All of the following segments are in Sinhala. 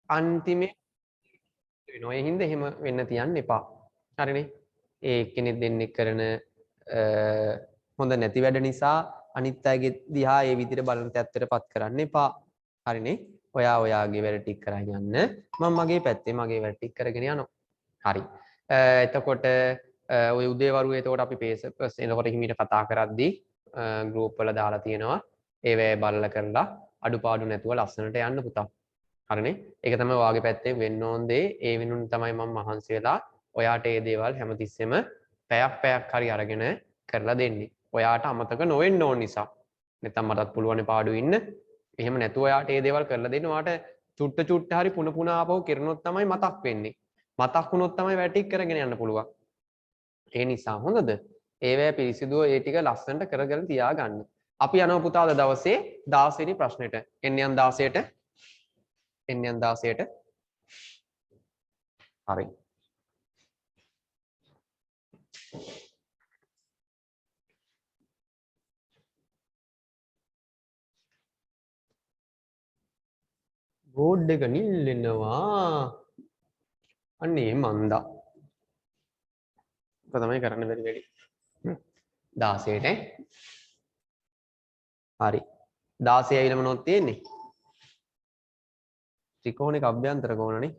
අන්තිමේ වෙනවා. ඒ හින්දා එහෙම වෙන්න තියන්න එපා. හරිනේ. ඒ කෙනෙක් දෙන්නෙක් කරන හොඳ නැති වැඩ නිසා අනිත් අයගේ දිහා ඒ විදිහට බලන තත්ත්වයටපත් කරන්න එපා. හරිනේ. ඔයා ඔයාගේ වැඩ ටික කරන් යන්න. මම මගේ පැත්තේ මගේ වැඩ ටික කරගෙන යනවා. හරි. එතකොට ඔය උදේවරුේ එතකොට අපි පේසර්ස් එනකොට හිමීට කතා කරද්දී ගෲප් වල දාලා තියෙනවා. ඒවැ බලලා කරලා අඩුපාඩු නැතුව ලස්සනට යන්න පුතා. හරිනේ. ඒක තමයි ඔයාගේ පැත්තෙන් වෙන්න ඕන දේ. ඒ වෙනුවෙන් තමයි මම මහන්සි වෙලා ඔයාට මේ දේවල් හැමතිස්සෙම පැයක් හරි අරගෙන කරලා දෙන්නේ. ඔයාට අමතක නොවෙන්න ඕන නිසා. නැත්නම් මටත් පුළුවන් පාඩු ඉන්න. එහෙම නැතුව ඔයාට මේ දේවල් කරලා දෙන්න ඔයාට චුට්ට හරි පුන පුනා ආපහු කරනොත් තමයි මතක් වෙන්නේ. මතක් වුණොත් තමයි වැටික් කරගෙන යන්න පුළුවන්. ඒ නිසා හොඳද? ඒවැ පිරිසිදුව ඒ ටික ලස්සනට කරගෙන තියාගන්න. අපි යනවා පුතා අද දවසේ 16 වෙනි ප්‍රශ්නෙට. එන්න යන් 16ට. එන්න යන් 16ට. හරි. බෝඩ් එක නිල් වෙනවා. අනේ මන්දා. ඒක තමයි කරන්න බැරි වැඩි. 16ට. හරි. 16 ඇවිල්ලා මොනවද තියෙන්නේ? ත්‍රිකෝණික අභ්‍යන්තර කෝණනේ.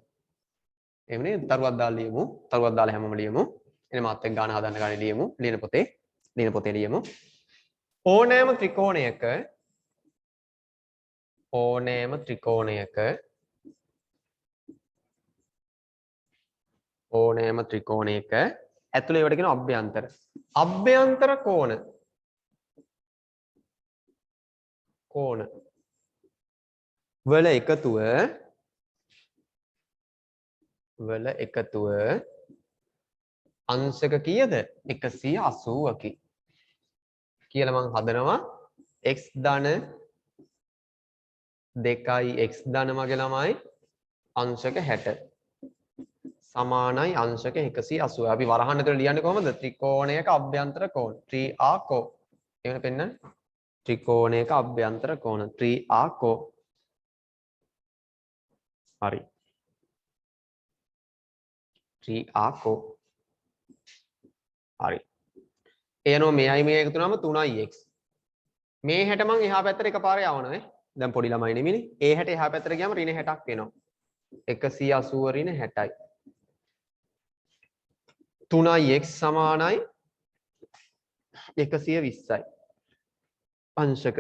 එහෙම නේද? තරුවක් දාලා ලියමු. තරුවක් දාලා හැමෝම ලියමු. එනේ මාත් එක්ක ගාන හදන්න ගානේ ලියමු. ලියන පොතේ ලියමු. ඕනෑම ත්‍රිකෝණයක ඇතුළේ ඒවට කියන අභ්‍යන්තර. අභ්‍යන්තර කෝණ වල එකතුව අංශක කීයද? 180කි. කියලා මම හදනවා x ධන 2යි x ධන මගේ ළමයි අංශක 60 සමානයි අංශක 180. අපි වරහන් ඇතුළේ ලියන්නේ කොහමද? ත්‍රිකෝණයක අභ්‍යන්තර කෝණ. ත්‍රිආකෝ. එහෙම පෙන්නන්න. ත්‍රිකෝණයක අභ්‍යන්තර කෝණ. ත්‍රිආකෝ. හරි. ත්‍රිආකෝ. හරි. එයනෝ මෙයයි මේ එකතු වුණාම 3යි x. මේ 60 මං එහා පැත්තට එකපාරේ යවනවා. දැන් පොඩි ළමයි නෙමෙයිනේ. ඒ 60 එහා පැත්තට ගියාම ඍණ 60ක් වෙනවා. 180 ඍණ 60යි. 3x සමානයි 120යි. අංශක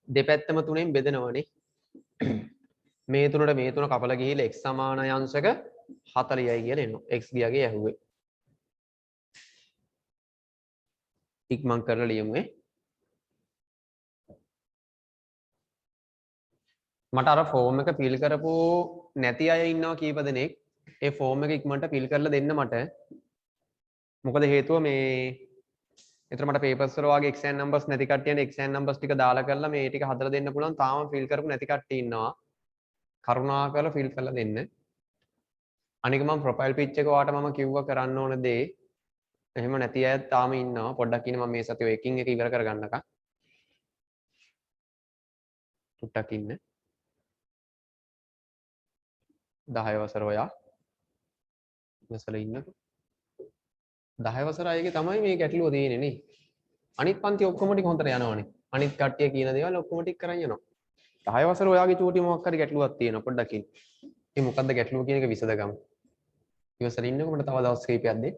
දෙපැත්තම 3ෙන් බෙදනවනේ. මේ තුනට මේ තුන කපලා ගිහිල්ලා x සමානයි අංශක 40යි කියලා එනවා. x ගියාගේ ඇහුවේ. ඉක්මන් කරලා ලියමු මට අර ෆෝම් එක ෆිල් කරපු නැති අය ඉන්නවා කීප දෙනෙක්. ඒ ෆෝම් එක ඉක්මනට ෆිල් කරලා දෙන්න මට. මොකද හේතුව මේ එතන මට පේපර්ස් වල වගේ එක්සෑම් නම්බර්ස් නැති කට්ටියනේ එක්සෑම් නම්බර්ස් ටික දාලා කරලා මේ ටික හදලා දෙන්න පුළුවන්. තාම ෆිල් කරපු නැති කට්ටිය ඉන්නවා. කරුණාකරලා ෆිල් කරලා දෙන්න. අනික මම ප්‍රොෆයිල් පිච් එක ඔයාලට මම කිව්වා කරන්න ඕන දේ. එහෙම නැති අය තාම ඉන්නවා. පොඩ්ඩක් ඉන්න මම මේ සතියේ එකින් එක ඉවර කරගන්නකම්. ටුට්ටක් ඉන්න. 10 වසර ඔයා ඉවසල ඉන්නකෝ. 10 වසර අයගේ තමයි මේ ගැටලුව තියෙන්නේ නේ. අනිත් පන්ති ඔක්කොම ටික හොඳට යනවනේ. අනිත් කට්ටිය කියන දේවල් ඔක්කොම ටික කරන් යනවා. 10 වසර ඔයාගේ චූටි මොකක් හරි ගැටලුවක් තියෙනවා පොඩ්ඩක් ඉන්න. මේ මොකද්ද ගැටලුව කියන එක විසඳගමු. ඉවසල ඉන්නකෝ මට තව දවස් කිහිපයක් දෙන්න.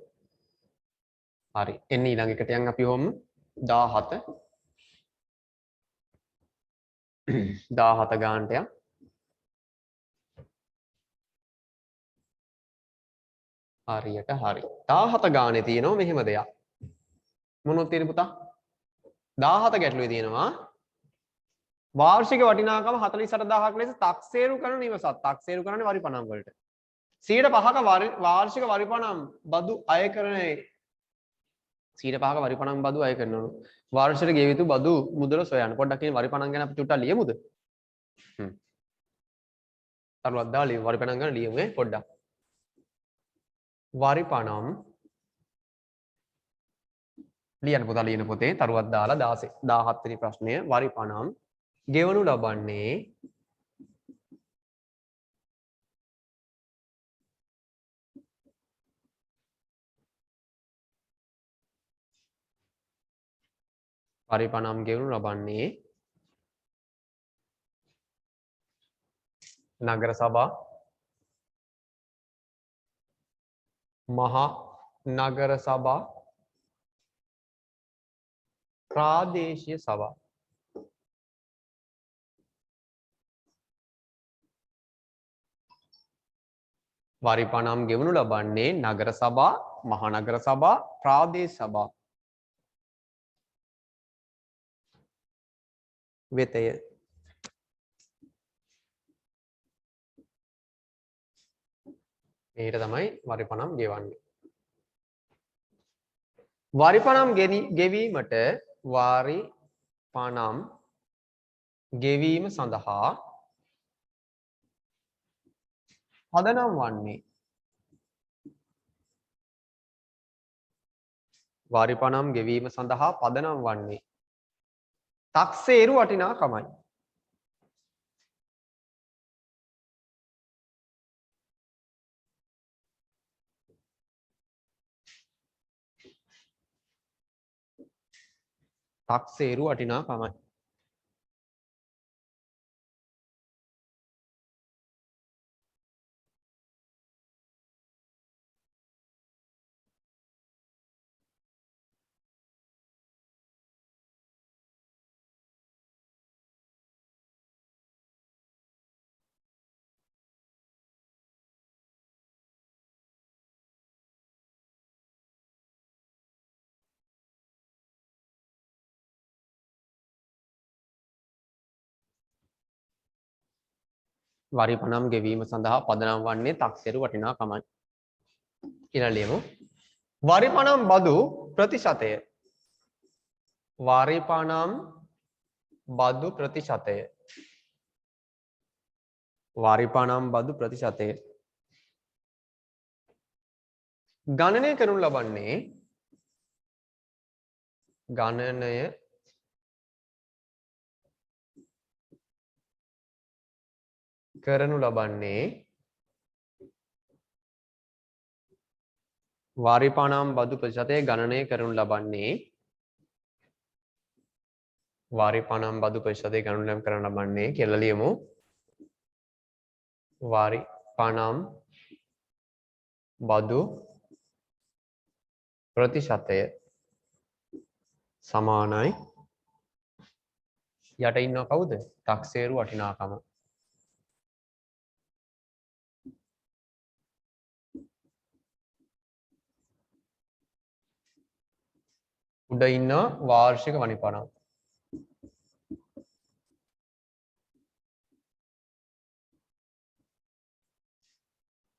හරි. එන්න ඊළඟ එකට යන් අපි හොම් 17 ගානට යන්. හරියට හරි. 17 ගානේ තියෙනවා මෙහෙම දෙයක්. මොනවද තියෙන්නේ පුතා? 17 ගැටලුවේ තියෙනවා. වාර්ෂික වටිනාකම 48000ක් ලෙස තක්සේරු කරන නිවසක්. තක්සේරු කරන්නේ වරි පණම් වලට. 5ක වාර්ෂික වරි පණම් බදු අය කරන 5ක වරි පණම් බදු අය කරනවලු. වාර්ෂික ගෙවිය යුතු බදු මුදල සොයන්න. පොඩ්ඩක් මේ වරි පණම් ගැන අපි චුට්ටක් ලියමුද? තරුවක් දාලා වරි පණම් ගැන ලියමු පොඩ්ඩක්. වරි පණම් ලියන්න පුතා ලියන පොතේ තරුවක් දාලා 17 වෙනි ප්‍රශ්නය වරි පණම් ගෙවනු ලබන්නේ පරිපණම් ගෙවනු ලබන්නේ නගර සභා මහා නගර සභා ප්‍රාදේශීය සභා වරිපණම් ගෙවනු ලබන්නේ නගර සභා මහනගර සභා ප්‍රාදේශ සභා වෙතය. මේකට තමයි වරිපණම් ගෙවන්නේ. වරිපණම් ගෙවීමට වරිපණම් ගෙවීම සඳහා පදනම් වන්නේ වරිපණම් ගෙවීම සඳහා පදනම් වන්නේ තක්සේරු වටිනාකමයි. තක්සේරු වටිනාකමයි. වරිපණම් ගෙවීම සඳහා පදනම් වන්නේ තක්සේරු වටිනාකමයි. කියලා ලියමු. වරිපණම් බදු ප්‍රතිශතය. වරිපණම් බදු ප්‍රතිශතය. වරිපණම් බදු ප්‍රතිශතය. ගණනය කරනු ලබන්නේ ගණනය කරනු ලබන්නේ වරිපණම් බදු ප්‍රතිශතය ගණනය කරනු ලබන්නේ වරිපණම් බදු ප්‍රතිශතය ගණනය කරනු ලබන්නේ කියලා ලියමු. වරිපණම් බදු ප්‍රතිශතය සමානයි යට ඉන්නව කවුද? තක්සේරු වටිනාකම. උඩ ඉන්න වාර්ෂික වරිපණම්.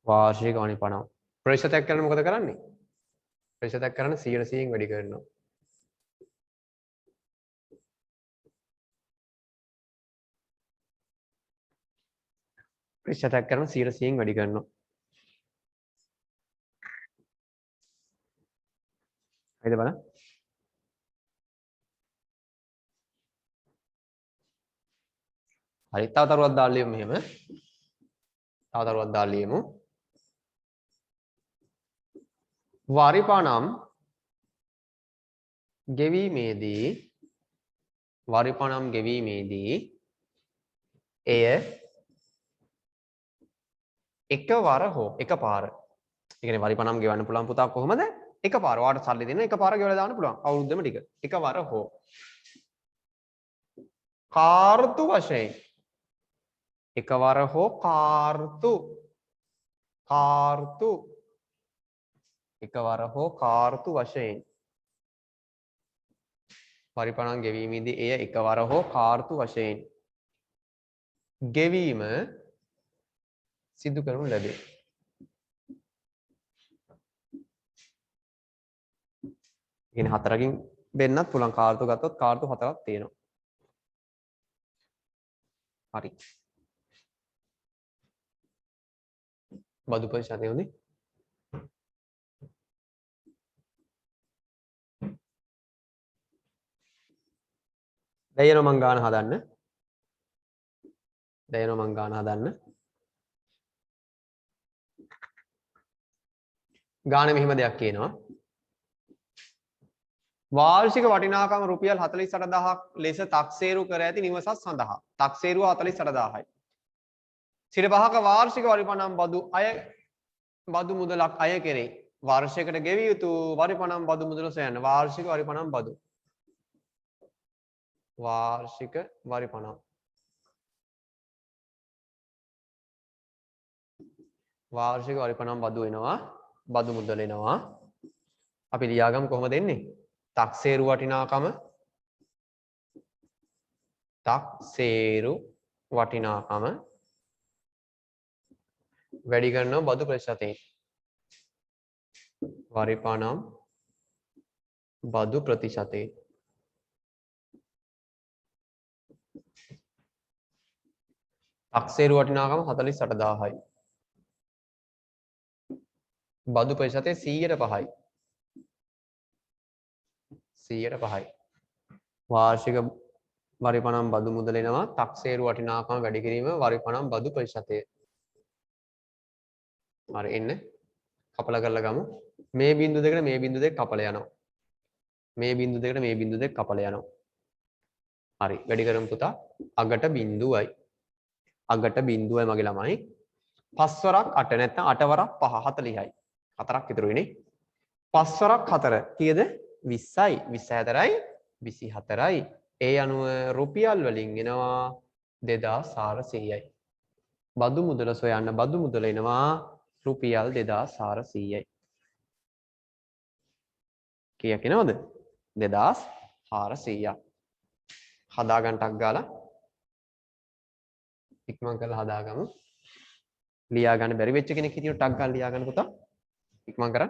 වාර්ෂික වරිපණම්. ප්‍රතිශතයක් කරන්න මොකද කරන්නේ? ප්‍රතිශතයක් කරන්න 100%න් වැඩි කරනවා. ප්‍රතිශතයක් කරන 100%න් වැඩි කරනවා. හරිද බලන්න? හරි තව තරුවක් දාලා ලියමු මෙහෙම. තව තරුවක් දාලා ලියමු. වරිපණම් ගෙවීමේදී එය එකවර හෝ එකපාර. ඒ කියන්නේ වරිපණම් ගෙවන්න පුළුවන් පුතා කොහොමද? එකපාර. ඔයාලට සල්ලි දෙන්න එකපාර ගෙවලා දාන්න පුළුවන්. අවුරුද්දම ටික. එකවර හෝ කාර්තු වශයෙන් එකවර හෝ කාර්තු එකවර හෝ කාර්තු වශයෙන් වරිපණම් ගෙවීමේදී එය එකවර හෝ කාර්තු වශයෙන් ගෙවීම සිදු කරනු ලැබේ. කියන්නේ හතරකින් දෙන්නත් පුළුවන්. කාර්තු ගත්තොත් කාර්තු හතරක් තියෙනවා. හරි. බදු ප්‍රතිශතය උනේ දැන් යනවා මං ගාන හදන්න. දැනෙනවා මං ගාන හදන්න. ගාන මෙහෙම දෙයක් කියනවා. වාර්ෂික වටිනාකම රුපියල් 48000ක් ලෙස තක්සේරු කර ඇති නිවසක් සඳහා තක්සේරුව 48000යි. සිට 5ක වාර්ෂික වරිපණම් බදු මුදලක් අය කෙරේ. වර්ෂයකට ගෙවිය යුතු වරිපණම් බදු මුදල සොයන්න. වාර්ෂික වරිපණම් බදු. වාර්ෂික වරිපණම්. වාර්ෂික වරිපණම් බදු වෙනවා. බදු මුදල එනවා. අපි ලියාගමු කොහොමද එන්නේ? තක්සේරු වටිනාකම වැඩි කරනවා බදු ප්‍රතිශතයෙන්. වරිපණම් බදු ප්‍රතිශතයෙන්. තක්සේරු වටිනාකම 48000යි. බදු ප්‍රතිශතය 100%යි. 100%යි. වාර්ෂික වරිපණම් බදු මුදල එනවා. තක්සේරු වටිනාකම වැඩි කිරීම වරිපණම් බදු ප්‍රතිශතය. හරි එන්න කපලා කරලා ගමු. මේ බිංදු දෙකට මේ බිංදු දෙක කපලා යනවා. මේ බිංදු දෙකට මේ බිංදු දෙක කපලා යනවා. හරි වැඩි කරමු පුතා. අගට බිංදුවයි. අගට බිංදුවයි මගේ ළමයි. 5 වරක් 8 නැත්නම් 8 වරක් 5 40යි. 4ක් ඉතුරු වෙන්නේ. 5 වරක් 4 කීයද? 20යි. 24යි 24යි. ඒ අනුව රුපියල් වලින් එනවා 2400යි. බදු මුදල සොයන්න බදු මුදල එනවා රුපියල් 2400යි. කීයක් එනවද? 2400ක්. හදා ගන්න ටක් ගාලා ඉක්මන් කරලා හදාගමු. ලියා ගන්න බැරි වෙච්ච කෙනෙක් හිටියොත් ටක් ගාලා ලියා ගන්න පුතා. ඉක්මන් කරා.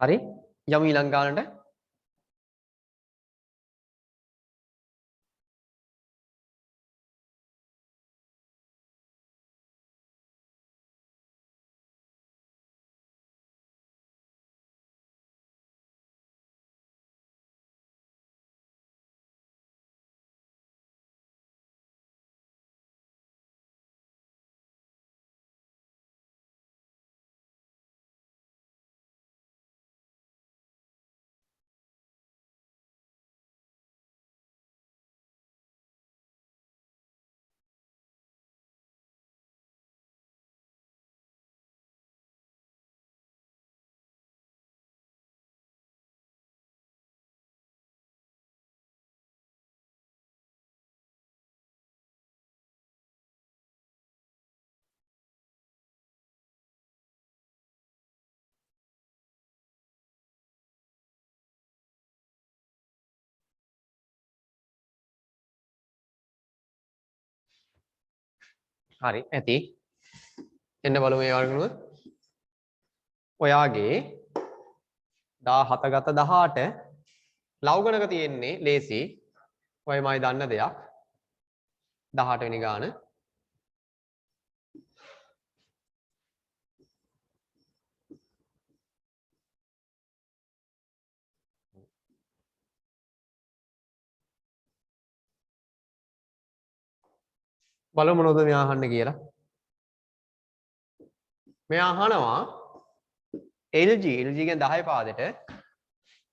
හරි යමු ඊළඟ ගානට. හරි ඇති. එන්න බලමු මේ වගනුව. ඔයාගේ 17 ගත 18 ලව්ගණක තියෙන්නේ ලේසි. ඔයමයි දන්න දෙයක්. 18 වෙනි ගාන. බලමු මොනවද මෙයා අහන්නේ කියලා. මෙයා අහනවා LG කියන්නේ 10 පාදෙට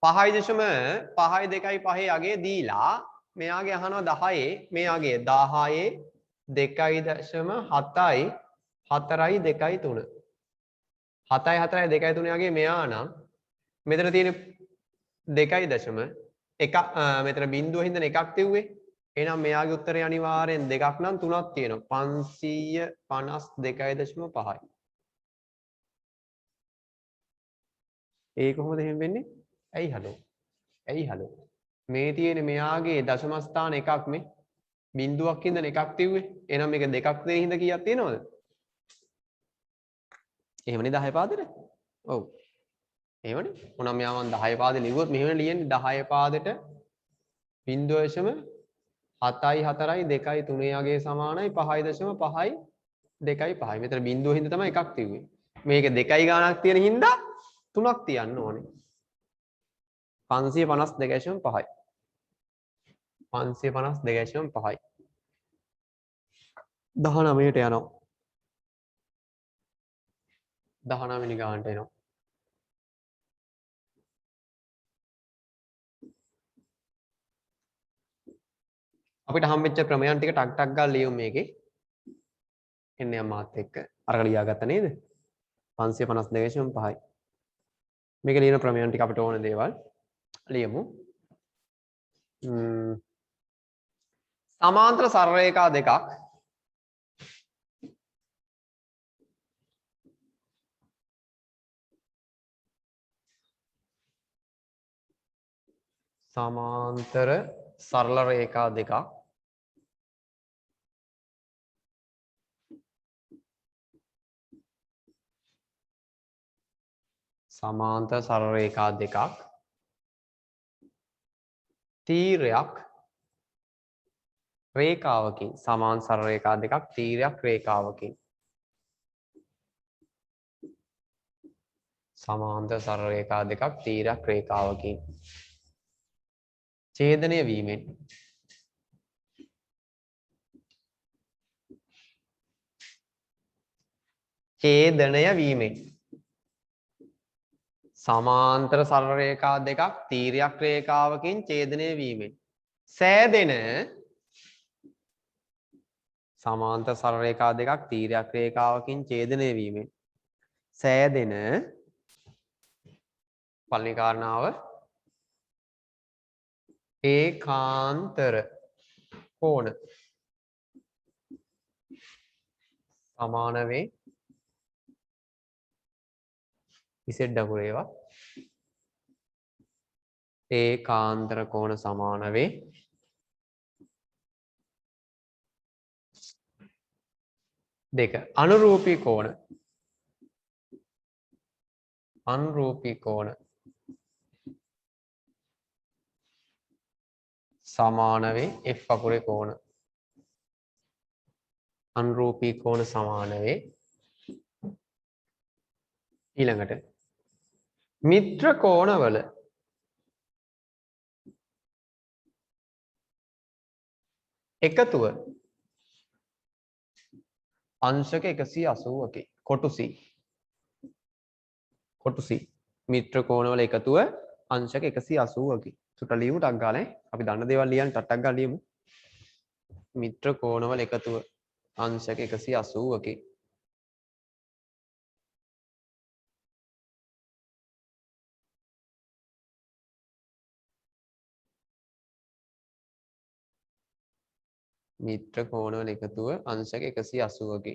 5.5 අගේ දීලා මෙයාගේ අහනවා 10 මෙයාගේ 10 2.7යි 4යි 2යි 3 7යි 4යි 2යි 3 අගේ මෙයා නම් මෙතන තියෙන 2.1 මෙතන බිඳුව හින්දා එකක් තියුවේ. එහෙනම් මෙයාගේ උත්තරේ අනිවාර්යෙන් දෙකක් නම් තුනක් තියෙනවා. 552.5යි. ඒ කොහොමද එහෙම වෙන්නේ? ඇයි හලෝ? ඇයි හලෝ? මේ තියෙන මෙයාගේ දශම ස්ථාන එකක් මේ බිඳුවක් හින්දා එකක් තියුවේ. එහෙනම් මේක දෙකක් දෙන හින්දා කීයක් තියෙනවද? එහෙමනේ 10 පාදෙට. ඔව්. එහෙමනේ. මොනම් මෙයා මම 10 පාදේ ලිව්වොත් මෙහෙම ලියන්නේ 10 පාදෙට 0.7යි 4යි 2යි 3 යගේ සමානයි 5.5යි 2යි 5යි. මෙතන බිඳුව හින්දා තමයි එකක් තියුවේ. මේක 2යි ගානක් තියෙන හින්දා 3ක් තියන්න ඕනේ. 552.5යි. 552.5යි. 19ට යනවා. 19 වෙනි ගානට එනවා. අපිට හම්බෙච්ච ක්‍රමයන් ටික ටක් ටක් ගාලා ලියමු මේකේ. එන්නේ අමාත් එක්ක. අරක ලියාගත්ත නේද? 552.5යි. මේක ලියන ක්‍රමයන් ටික අපිට ඕන දේවල් ලියමු. සමාන්තර සරල රේඛා දෙකක් සමාන්තර සරල රේඛා දෙකක් සමාන්තර සරල රේඛා දෙකක් තීරයක් රේඛාවකින් සමාන්තර සරල රේඛා දෙකක් තීරයක් රේඛාවකින් සමාන්තර සරල රේඛා දෙකක් තීරයක් රේඛාවකින් ඡේදනය වීමෙන් සමාන්තර සරල රේඛා දෙකක් තීරයක් රේඛාවකින් ඡේදනය වීමෙන් සෑදෙන සමාන්තර සරල රේඛා දෙකක් තීරයක් රේඛාවකින් ඡේදනය වීමෙන් සෑදෙන පළවෙනි කාරණාව ඒකාන්තර කෝණ සමාන වේ ඉසෙඩ් අකුර ඒවා ඒකාන්තර කෝණ සමාන වේ දෙක අනුරූපී කෝණ සමාන වේ F අකුරේ කෝණ අනුරූපී කෝණ සමාන වේ ඊළඟට මිත්‍ර කෝණවල එකතුව අංශක 180කි කොටු C මිත්‍ර කෝණවල එකතුව අංශක 180කි සුට ලියමු ටක් ගාලා අපි දන්න දේවල් ලියන්න ටක් ගාලා ලියමු මිත්‍ර කෝණවල එකතුව අංශක 180කි මිත්‍ර කෝණවල එකතුව අංශක 180කි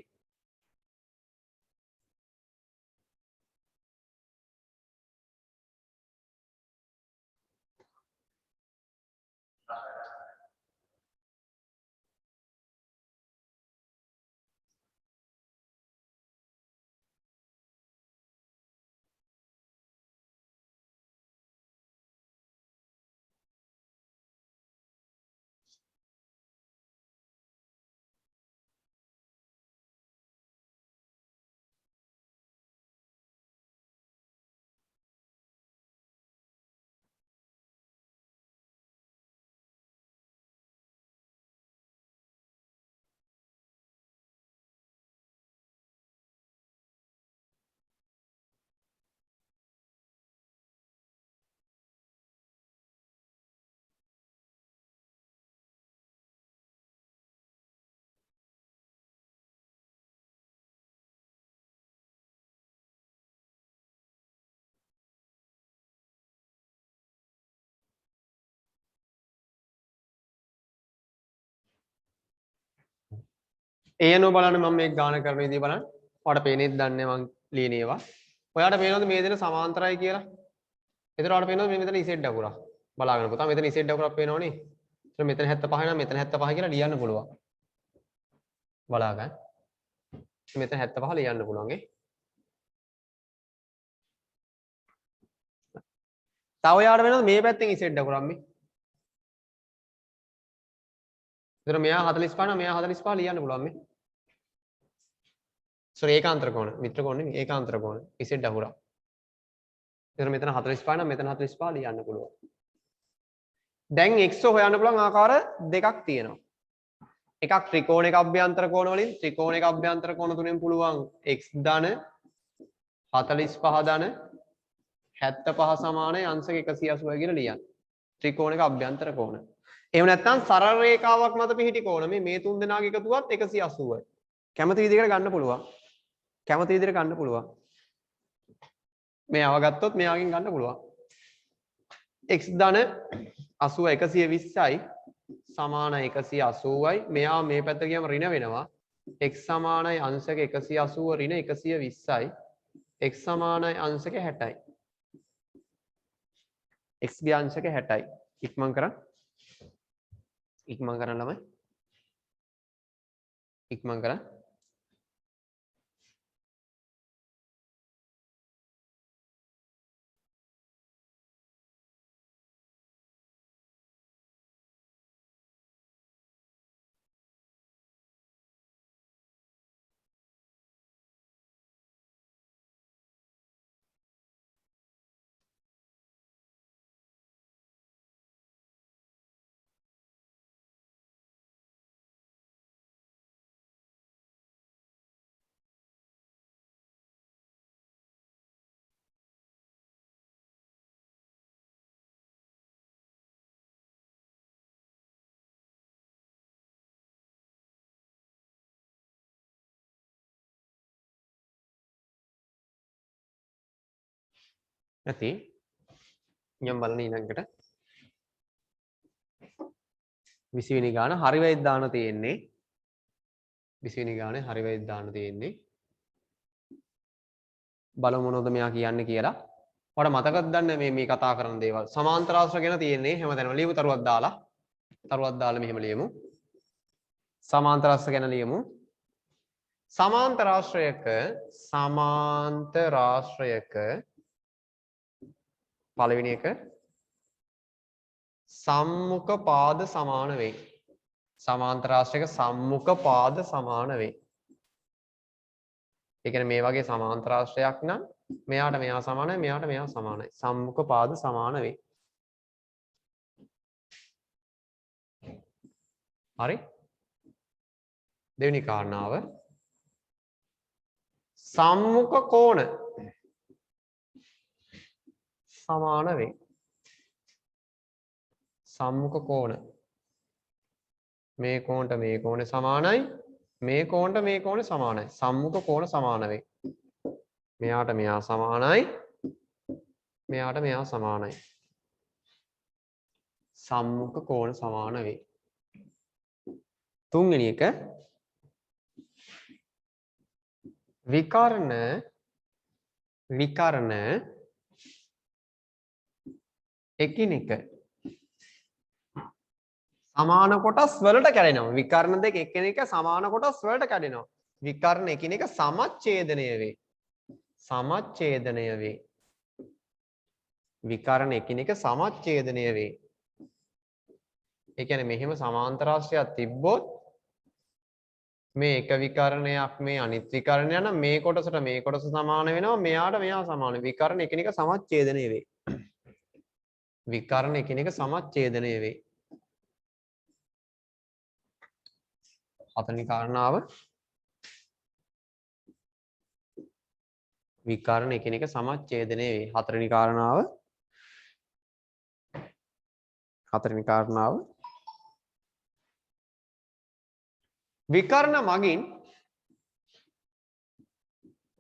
ඒ අනුව බලන්න මම මේක ගාන කරන විදිහ බලන්න. ඔයාලට පේන්නේ දන්නේ මං ලියන ඒවා. ඔයාලට පේනවද මේ දෙන සමාන්තරයි කියලා? එතකොට ඔයාලට පේනවද මේ මෙතන Z අකුරක්? බලාගෙන පුතා මෙතන Z අකුරක් පේනවනේ. එතකොට මෙතන 75 නම් මෙතන 75 කියලා ලියන්න පුළුවන්. බලාගන්න. මෙතන 75 ලියන්න පුළුවන් ඈ. තව යාට වෙනවද මේ පැත්තෙන් Z අකුරක් මේ? එතකොට මෙයා 45 නම් මෙයා 45 ලියන්න පුළුවන් මේ. සොරි ඒකාන්තර කෝණ මිත්‍ර කෝණ නෙමෙයි ඒකාන්තර කෝණ Z අකුරක්. එතකොට මෙතන 45 නම් මෙතන 45 ලියන්න පුළුවන්. දැන් x හොයන්න පුළුවන් ආකාර දෙකක් තියෙනවා. එකක් ත්‍රිකෝණයක අභ්‍යන්තර කෝණ වලින් ත්‍රිකෝණයක අභ්‍යන්තර කෝණ තුනෙන් පුළුවන් x ධන 45 ධන 75 සමානයි අංශක 180 කියලා ලියන්න. ත්‍රිකෝණයක අභ්‍යන්තර කෝණ. එහෙම නැත්නම් සරල රේඛාවක් මත පිහිටි කෝණ මේ තුන් දෙනාගේ එකතුවත් 180යි. කැමති විදිහකට ගන්න පුළුවන්. කැමති විදිහට ගන්න පුළුවන්. මේ අවගත්තොත් මෙයාගෙන් ගන්න පුළුවන්. x ධන 80 120යි සමානයි 180යි. මෙයා මේ පැත්ත ගියම ඍණ වෙනවා. x සමානයි අංශක 180 ඍණ 120යි. x සමානයි අංශක 60යි. x ගේ අංශක 60යි. ඉක්මන් කරන්න. ඉක්මන් කරන්න ළමයි. ඉක්මන් කරන්න. නැති යම් බලන ඊළඟට 20 වෙනි ගාන හරි වෙයිද දාන්න තියෙන්නේ 20 වෙනි ගානේ හරි වෙයිද දාන්න තියෙන්නේ බලමු මොනවද මෙයා කියන්නේ කියලා. ඔයාලා මතකද දන්නේ මේ කතා කරන දේවල් සමාන්තර ආශ්‍රය ගැන තියෙන්නේ හැමතැනම ලියමු තරුවක් දාලා මෙහෙම ලියමු. සමාන්තර ආශ්‍රය ගැන ලියමු. සමාන්තර ආශ්‍රයක පළවෙනි එක සම්මුඛ පාද සමාන වෙයි. සමාන්තර ආශ්‍රයක සම්මුඛ පාද සමාන වෙයි. ඒ කියන්නේ මේ වගේ සමාන්තර ආශ්‍රයයක් නම් මෙයාට මෙයා සමානයි මෙයාට මෙයා සමානයි. සම්මුඛ පාද සමාන වෙයි. හරි? දෙවෙනි කාරණාව සම්මුඛ කෝණ සමාන වෙයි. සම්මුඛ කෝණ මේ කෝණට මේ කෝණ සමානයි මේ කෝණ සමානයි. සම්මුඛ කෝණ සමාන වෙයි. මෙයාට මෙයා සමානයි මෙයාට මෙයා සමානයි. සම්මුඛ කෝණ සමාන වෙයි. තුන්වෙනි එක විකර්ණ එකිනෙක සමාන කොටස් වලට කැඩෙනවා. විකර්ණ දෙක එකිනෙක සමාන කොටස් වලට කැඩෙනවා. විකර්ණ එකිනෙක සමච්ඡේදනය වේ. විකර්ණ එකිනෙක සමච්ඡේදනය වේ. ඒ කියන්නේ මෙහෙම සමාන්තර ආශ්‍රයයක් තිබ්බොත් මේ එක විකර්ණයක් මේ අනිත් විකර්ණය නම් මේ කොටස සමාන වෙනවා මෙයාට මෙයා සමාන. විකර්ණ එකිනෙක සමච්ඡේදනය වේ. විකර්ණ එකිනෙක සමච්ඡේදනය වේ. හතරවෙනි කාරණාව විකර්ණ එකිනෙක සමච්ඡේදනය වේ. හතරවෙනි කාරණාව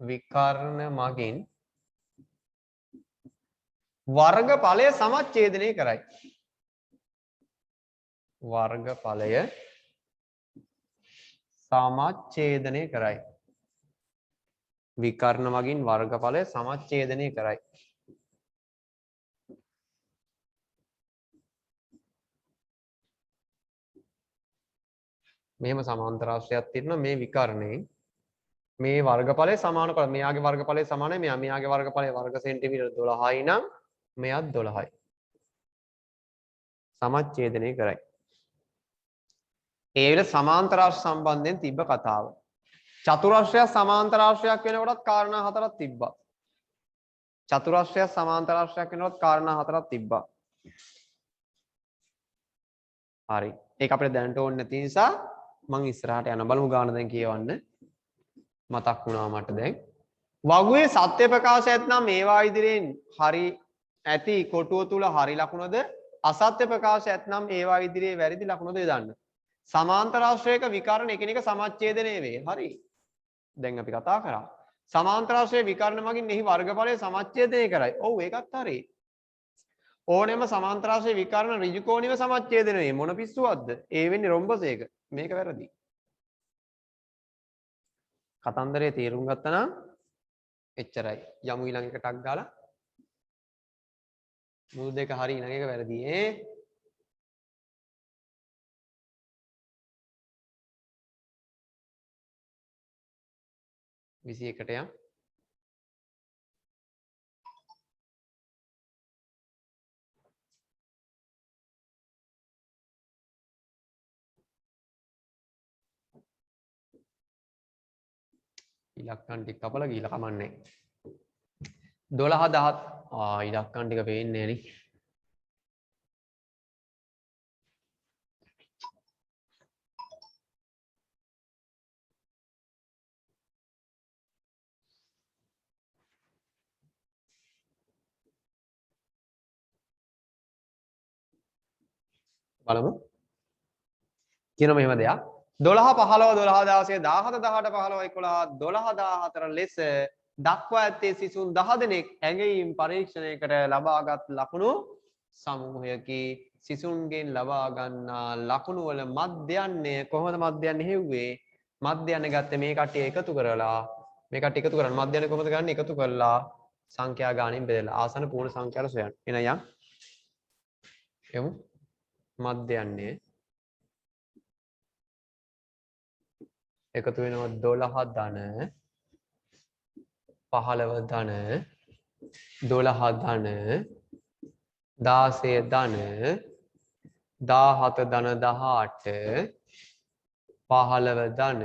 විකර්ණ මගින් වර්ගඵලය සමච්ඡේදනය කරයි. වර්ගඵලය සමච්ඡේදනය කරයි. විකර්ණ මගින් වර්ගඵලය සමච්ඡේදනය කරයි. මෙහෙම සමාන්තරාශ්‍රයක් තියෙනවා මේ විකර්ණේ මේ වර්ගඵලය සමාන කරලා මෙයාගේ වර්ගඵලය සමානයි මෙයාගේ වර්ගඵලය වර්ග සෙන්ටිමීටර 12යි නම් මෙයත් 12යි. සමච්ඡේදනය කරයි. ඒ විදිහට සමාන්තරාශ්‍ර සම්බන්ධයෙන් තිබ්බ කතාව. චතුරාශ්‍රයක් සමාන්තරාශ්‍රයක් වෙනකොටත් කාරණා හතරක් තිබ්බා. චතුරාශ්‍රයක් සමාන්තරාශ්‍රයක් වෙනකොටත් කාරණා හතරක් තිබ්බා. හරි. ඒක අපිට දැනට ඕනේ නැති නිසා මම ඉස්සරහට යන බලමු ගාන දැන් කියවන්න. මතක් වුණා මට දැන්. වගුවේ සත්‍ය ප්‍රකාශ ඇතනම් මේවා ඉදිරියෙන් හරි ඇති කොටුව තුල හරි ලකුණද අසත්‍ය ප්‍රකාශ ඇතනම් ඒවා ඉදිරියේ වැරදි ලකුණද යොදන්න. සමාන්තරාශ්‍රයක විකර්ණ එකිනෙක සමච්ඡේදනය වේ. හරි. දැන් අපි කතා කරා. සමාන්තරාශ්‍රයේ විකර්ණ මගින් එහි වර්ගඵලය සමච්ඡේදනය කරයි. ඔව් ඒකත් හරි. ඕනෙම සමාන්තරාශ්‍රයේ විකර්ණ ඍජුකෝණීව සමච්ඡේදනය වේ. මොන පිස්සුවක්ද? ඒ වෙන්නේ රොම්බස් එක. මේක වැරදි. කතන්දරේ තේරුම් ගත්තා නම් එච්චරයි. යමු ඊළඟ එක ටක් ගාලා. මුළු දෙක හරි ඊළඟ එක වැරදි. 21ට යම්. ඉලක්කම් ටික කපලා ගිහලා කමන්නේ. 12 10 ඉලක්කම් ටික පේන්නේ නේ. බලමු. කියන මෙහෙම දෙයක්. 12 15 12 16 17 18 15 11 12 14 ලෙස දක්වා ඇත්තේ සිසුන් 10 දෙනෙක් ඇඟීම් පරීක්ෂණයකට ලබාගත් ලකුණු සමූහයකි. සිසුන්ගෙන් ලබා ගන්නා ලකුණු වල මධ්‍යයන්ය කොහොමද මධ්‍යයන්ය හෙව්වේ? මධ්‍යයන්ය ගත්තේ මේ කට්ටිය එකතු කරලා මේ කට්ටිය එකතු කරන්නේ මධ්‍යයන්ය කොහොමද ගන්න? එකතු කරලා සංඛ්‍යා ගාණයෙන් බෙදලා ආසන පූර්ණ සංඛ්‍යාවල සොයන්න. එන යම් යමු මධ්‍යයන්ය එකතු වෙනවා 12 ධන 15 ධන 12 ධන 16 ධන 17 ධන 18 15 ධන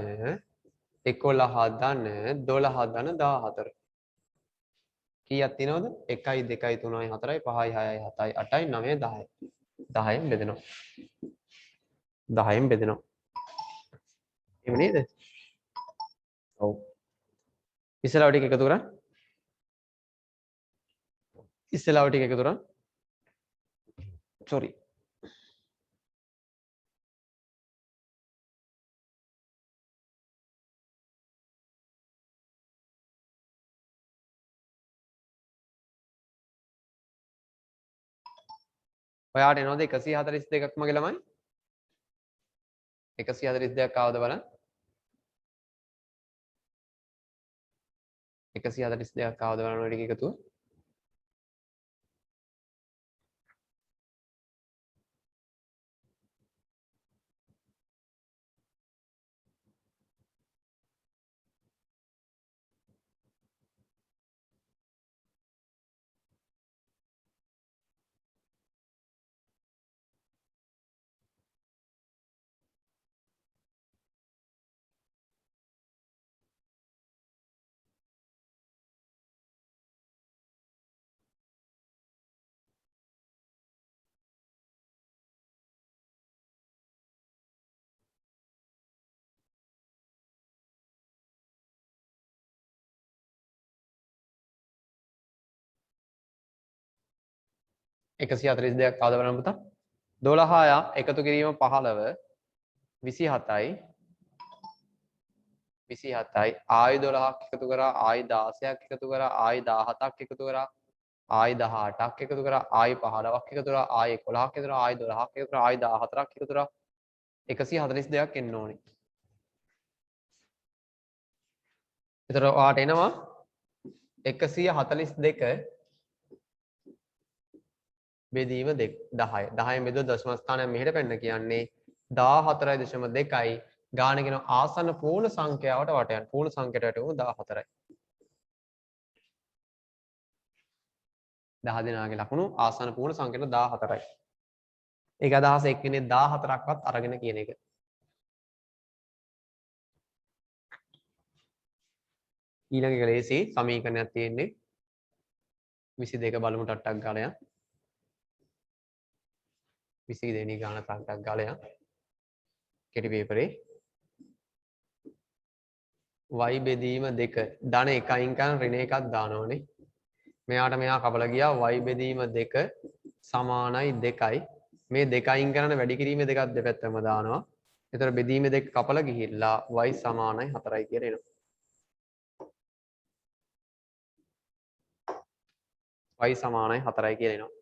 11 ධන 12 ධන 14 කීයක් තියෙනවද? 1 2 3 4 5 6 7 8 9 10 10න් බෙදෙනවා 10න් බෙදෙනවා එහෙම නේද? ඔව් ඉස්සෙල්ලාව ටික එකතු කරා ඉස්සෙල්ලාව ටික එකතු කරා sorry ඔයාට එනවද 142ක් මගේ ළමයි 142ක් ආවද බලන්න 142ක් ආවද බලන්න ඔය ටික එකතුව එකසිය 42ක් ආවද බලන්න පුතා 12 එකතු කිරීම 15 27යි 27යි ආයි 12ක් එකතු කරා ආයි 16ක් එකතු කරා ආයි 17ක් එකතු කරා ආයි 18ක් එකතු කරා ආයි 15ක් එකතු කරා ආයි 11ක් එකතු කරා ආයි 12ක් එකතු කරා ආයි 14ක් එකතු කරා 142ක් එන්න ඕනේ එතකොට ඔයාට එනවා 142 බෙදීම 10. 10න් බෙදුවොත් දශම ස්ථානයක් මෙහෙට පැන්න කියන්නේ 14.2යි. ගාන කියන ආසන්න පූර්ණ සංඛ්‍යාවට වට යන. පූර්ණ සංඛ්‍යාවට වැටුණු 14යි. 10 දෙනාගේ ලකුණු ආසන්න පූර්ණ සංඛ්‍යාවට 14යි. ඒක අදහස එක්කෙනෙක් 14ක්වත් අරගෙන කියන එක. ඊළඟ එක ලේසි සමීකරණයක් තියෙන්නේ 22 බලමු ටට්ටක් ගාලා යන්න. 22 දෙවෙනි ගාන ටට්ටක් ගාලා යන්න. කෙටි පේපරේ y බෙදීම 2 ධන 1යින් කරන ඍණ එකක් දානෝනේ. මෙයාට මෙයා කපලා ගියා y බෙදීම 2 සමානයි 2යි. මේ 2යින් කරන වැඩි කිරීමේ දෙකක් දෙපැත්තම දානවා. ඒතර බෙදීම 2 කපලා ගිහිල්ලා y සමානයි 4යි කියලා එනවා. y සමානයි 4යි කියලා එනවා.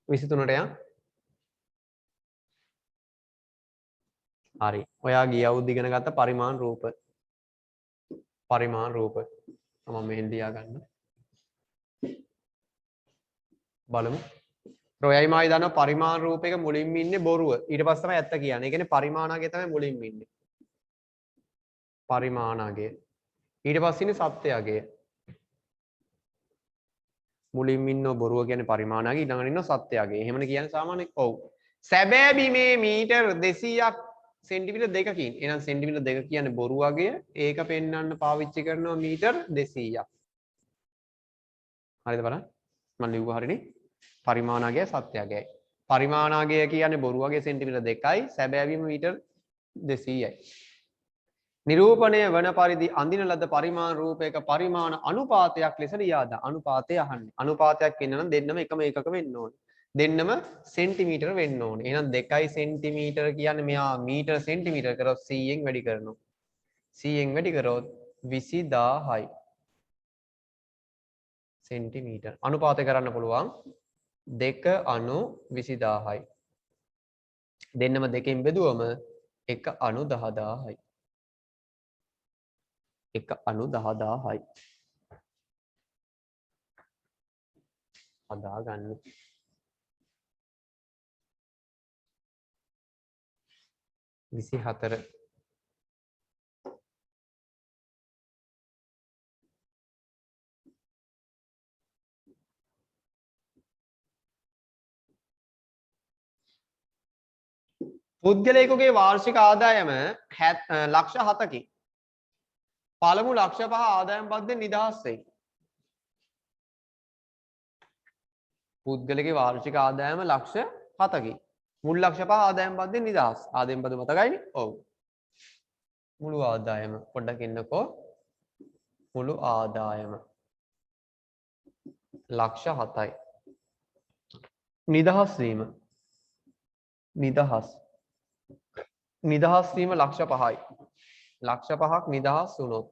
විසිතුනට යන්. හරි. ඔයා ගිය අවුරුද්ද ඉගෙන ගත්ත පරිමාණ රූප. පරිමාණ රූප. මම මෙහෙන් ලියා ගන්න. බලමු. ඔයයි මායි දන්න පරිමාණ රූපයක මුලින්ම ඉන්නේ බොරුව. ඊට පස්සේ තමයි ඇත්ත කියන්නේ. ඒ කියන්නේ පරිමාණාගය තමයි මුලින්ම ඉන්නේ. පරිමාණාගය. ඊට පස්සේ ඉන්නේ සත්‍යයගය. මුලින්ම ඉන්න බොරුව කියන්නේ පරිමාණාගය ඊළඟට ඉන්න සත්‍යයගය. එහෙමනේ කියන්නේ සාමාන්‍යයෙන්. ඔව්. සැබෑ බිමේ මීටර් 200ක් සෙන්ටිමීටර් 2කින්. එහෙනම් සෙන්ටිමීටර් 2 කියන්නේ බොරුවගය. ඒක පෙන්වන්න පාවිච්චි කරනවා මීටර් 200ක්. හරිද බලන්න? මම ලිව්වා හරිනේ. පරිමාණාගය සත්‍යයගයයි. පරිමාණාගය කියන්නේ බොරුවගේ සෙන්ටිමීටර් 2යි. සැබෑ බිම මීටර් 200යි. නිරූපණය වන පරිදි අඳින ලද පරිමාණ රූපයක පරිමාණ අනුපාතයක් ලෙස ලියාදා. අනුපාතය අහන්නේ. අනුපාතයක් වෙන්න නම් දෙන්නම එකම ඒකක වෙන්න ඕනේ. දෙන්නම සෙන්ටිමීටර වෙන්න ඕනේ. එහෙනම් 2යි සෙන්ටිමීටර කියන්නේ මෙයා මීටර සෙන්ටිමීටර කරොත් 100ෙන් වැඩි කරනවා. 100ෙන් වැඩි කරොත් 20000යි. සෙන්ටිමීටර. අනුපාතය කරන්න පුළුවන් 2 අණු 20000යි. දෙන්නම 2කින් බෙදුවම 1 අණු 10000යි. 1 අණු 10000යි. හදා ගන්න. විසි හතර පුද්ගලයෙකුගේ වාර්ෂික ආදායම ලක්ෂ 7කි. පළමු ලක්ෂ 5 ආදායම් පද්දෙන් නිදහස් වෙයි. පුද්ගලගේ වාර්ෂික ආදායම ලක්ෂ 7කි. මුල් ලක්ෂ 5 ආදායම් පද්දෙන් නිදහස්. ආදායම් පද මතකයිනේ? ඔව්. මුළු ආදායම පොඩ්ඩක් ඉන්නකෝ. මුළු ආදායම ලක්ෂ 7යි. නිදහස් වීම නිදහස් වීම ලක්ෂ 5යි. ලක්ෂ 5ක් නිදහස් වුණොත්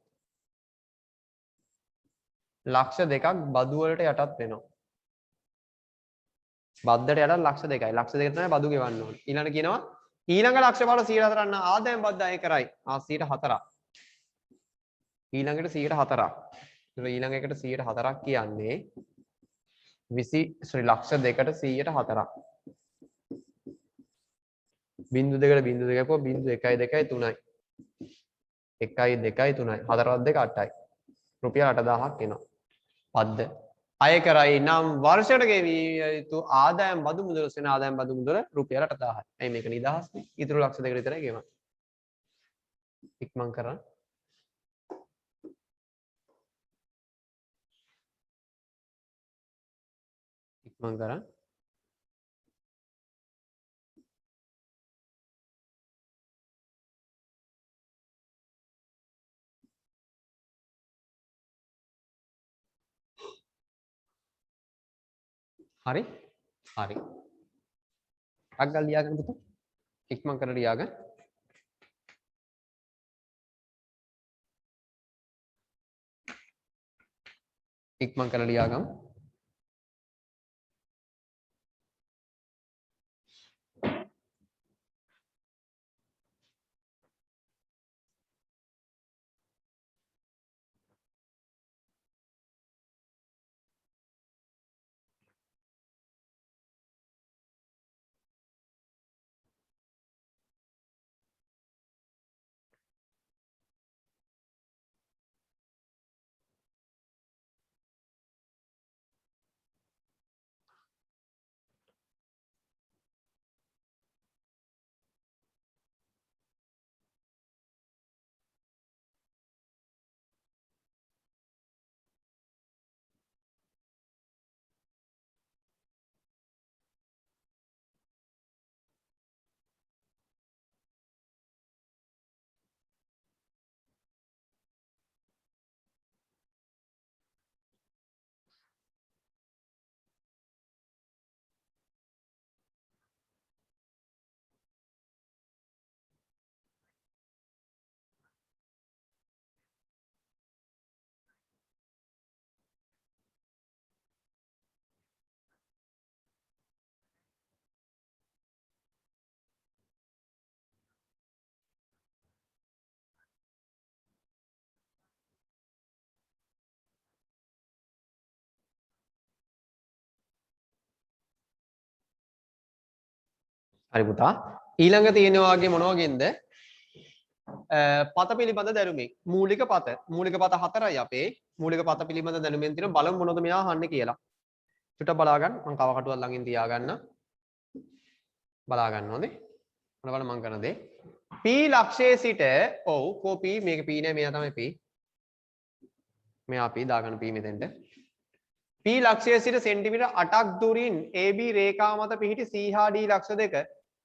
ලක්ෂ 2ක් බදු වලට යටත් වෙනවා. බද්දට යටත් ලක්ෂ 2යි. ලක්ෂ 2 තමයි බදු ගෙවන්න ඕනේ. ඊළඟට කියනවා ඊළඟ ලක්ෂ වල 104 න්න ආදායම් බද්ද අය කරයි. 104ක්. ඊළඟට 104ක්. ඊළඟ එකට 104ක් කියන්නේ 20 ලක්ෂ 2කට 104ක්. බිංදු දෙකට බිංදු දෙක ගපුවා බිංදු 1යි 2යි 3යි. 1යි 2යි 3යි 4වත් 2 8යි. රුපියල් 8000ක් එනවා. පද්ද අය කරයි නම් වර්ෂයට ගෙවිය යුතු ආදායම් බදු මුදල සෙන ආදායම් බදු මුදල රුපියල් 8000යි. එයි මේක නිදහස්නේ. ඊටු ලක්ෂ 2කට විතරයි ගෙවන්නේ. ඉක්මන් කරන්න. ඉක්මන් කරන්න. හරි හරි අග්ගල් ලියාගන්න පුතේ ඉක්මන් කරලා ලියාගන්න ඉක්මන් කරලා ලියාගමු හරි පුතා. ඊළඟ තියෙනවා වගේ මොන වගේද? පත පිළිබඳ දැනුමේ මූලික පත. මූලික පත හතරයි අපේ. මූලික පත පිළිබඳ දැනුමෙන් තියෙන බලමු මොනවද මෙයා අහන්නේ කියලා. චුට්ටක් බලා ගන්න. මම කව කටුවක් ළඟින් තියාගන්න. බලා ගන්න ඕනේ. මොන බල මම කරන දේ. P ලක්ෂයේ සිට ඔව් කෝ P මේක P නෑ මෙයා තමයි P. මෙයා P දාගන්න P මෙතෙන්ට. P ලක්ෂයේ සිට සෙන්ටිමීටර් 8ක් දුරින් AB රේඛාව මත පිහිටි C හා D ලක්ෂ දෙක